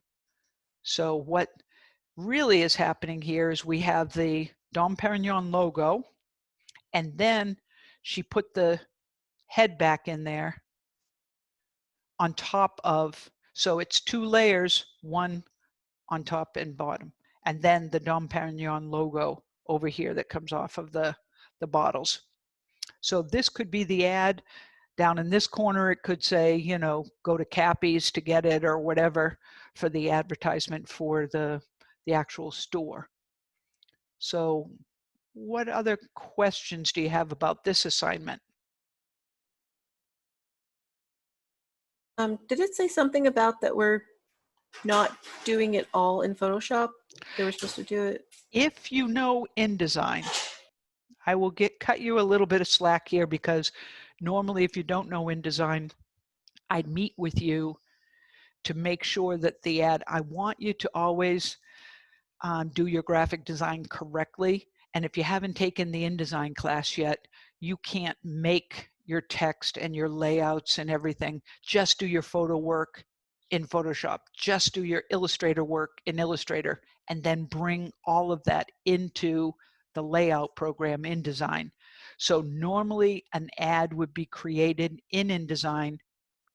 So what really is happening here is we have the Dom Perignon logo, and then she put the head back in there on top of, so it's 2 layers, one on top and bottom, and then the Dom Perignon logo over here that comes off of the bottles. So this could be the ad. Down in this corner, it could say, you know, go to Cappy's to get it or whatever for the advertisement for the actual store. So what other questions do you have about this assignment? Did it say something about that we're not doing it all in Photoshop? They were supposed to do it. If you know InDesign, I will cut you a little bit of slack here, because normally if you don't know InDesign, I'd meet with you to make sure that the ad, I want you to always do your graphic design correctly. And if you haven't taken the InDesign class yet, you can't make your text and your layouts and everything. Just do your photo work in Photoshop. Just do your Illustrator work in Illustrator, and then bring all of that into the layout program InDesign. So normally an ad would be created in InDesign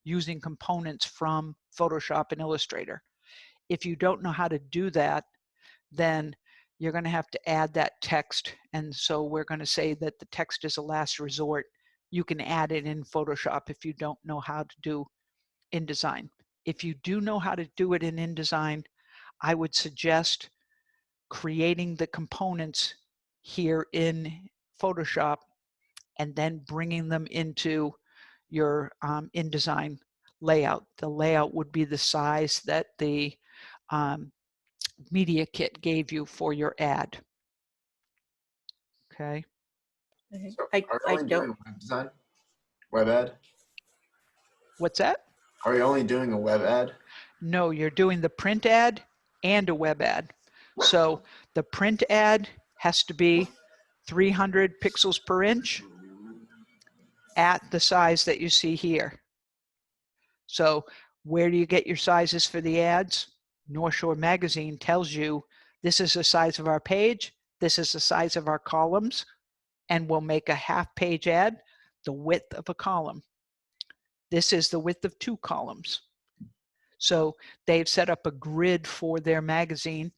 using components from Photoshop and Illustrator. If you don't know how to do that, then you're going to have to add that text. And so we're going to say that the text is a last resort. You can add it in Photoshop if you don't know how to do InDesign. If you do know how to do it in InDesign, I would suggest creating the components here in Photoshop and then bringing them into your InDesign layout. The layout would be the size that the media kit gave you for your ad. Okay. Okay. So I are we only don't. doing web design? Web ad? What's that? Are we only doing a web ad? No, you're doing the print ad and a web ad. So the print ad has to be 300 pixels per inch at the size that you see here. So where do you get your sizes for the ads? North Shore Magazine tells you this is the size of our page, this is the size of our columns, and we'll make a half-page ad the width of a column. This is the width of 2 columns. So they've set up a grid for their magazine,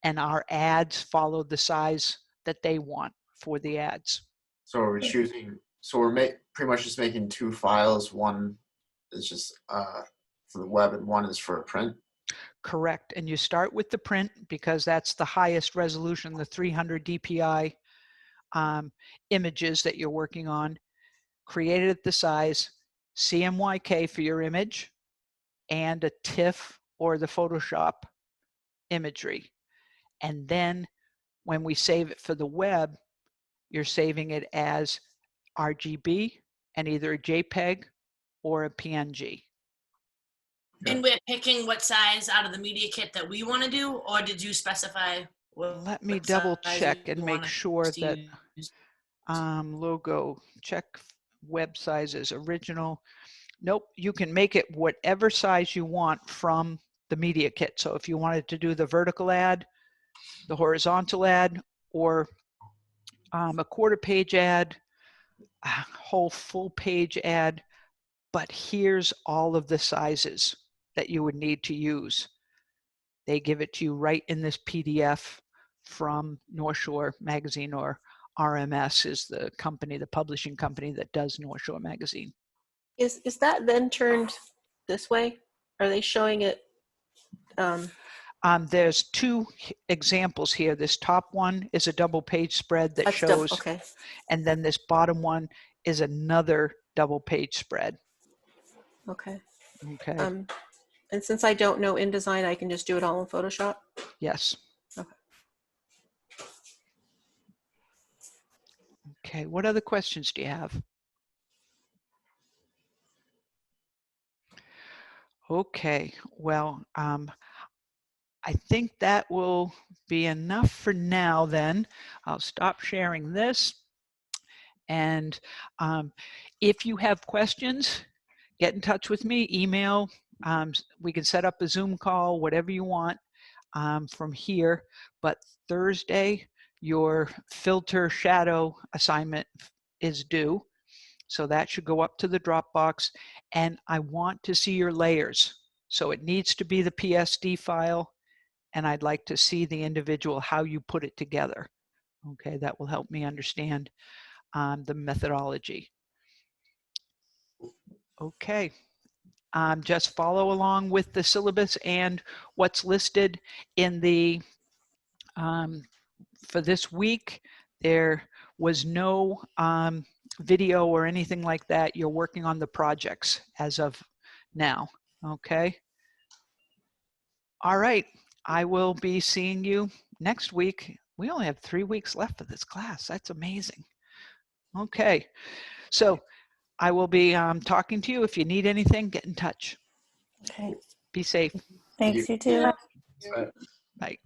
and our ads follow the size that they want for the ads. So are we choosing? So we're pretty much just making 2 files. One is just for the web, and one is for print. Correct. And you start with the print because that's the highest resolution, the 300 DPI images that you're working on. Create it at the size, CMYK for your image, and a TIFF or the Photoshop imagery. And then when we save it for the web, you're saving it as RGB and either a JPEG or a PNG. And we're picking what size out of the media kit that we want to do, or did you specify Let me what double size check you and want make us sure to that use? logo, check web sizes, original. Nope, you can make it whatever size you want from the media kit. So if you wanted to do the vertical ad, the horizontal ad, or a quarter page ad, a whole full page ad, but here's all of the sizes that you would need to use. They give it to you right in this PDF from North Shore Magazine, or RMS is the company, the publishing company that does North Shore Magazine. Is that then turned this way? Are they showing it? There's 2 examples here. This top one is a double page spread that shows, Okay. and then this bottom one is another double page spread. Okay. Okay. And since I don't know InDesign, I can just do it all in Photoshop. Yes. Okay. Okay, what other questions do you have? Okay, well, I think that will be enough for now then. I'll stop sharing this. And if you have questions, get in touch with me, email. We can set up a Zoom call, whatever you want from here. But Thursday, your filter shadow assignment is due. So that should go up to the Dropbox. And I want to see your layers. So it needs to be the PSD file. And I'd like to see the individual, how you put it together. Okay, that will help me understand the methodology. Okay, just follow along with the syllabus and what's listed in the, for this week. There was no video or anything like that. You're working on the projects as of now, okay? All right, I will be seeing you next week. We only have 3 weeks left of this class. That's amazing. Okay, so I will be talking to you. If you need anything, get in touch. Okay. Be safe. Thanks, you too. But Bye.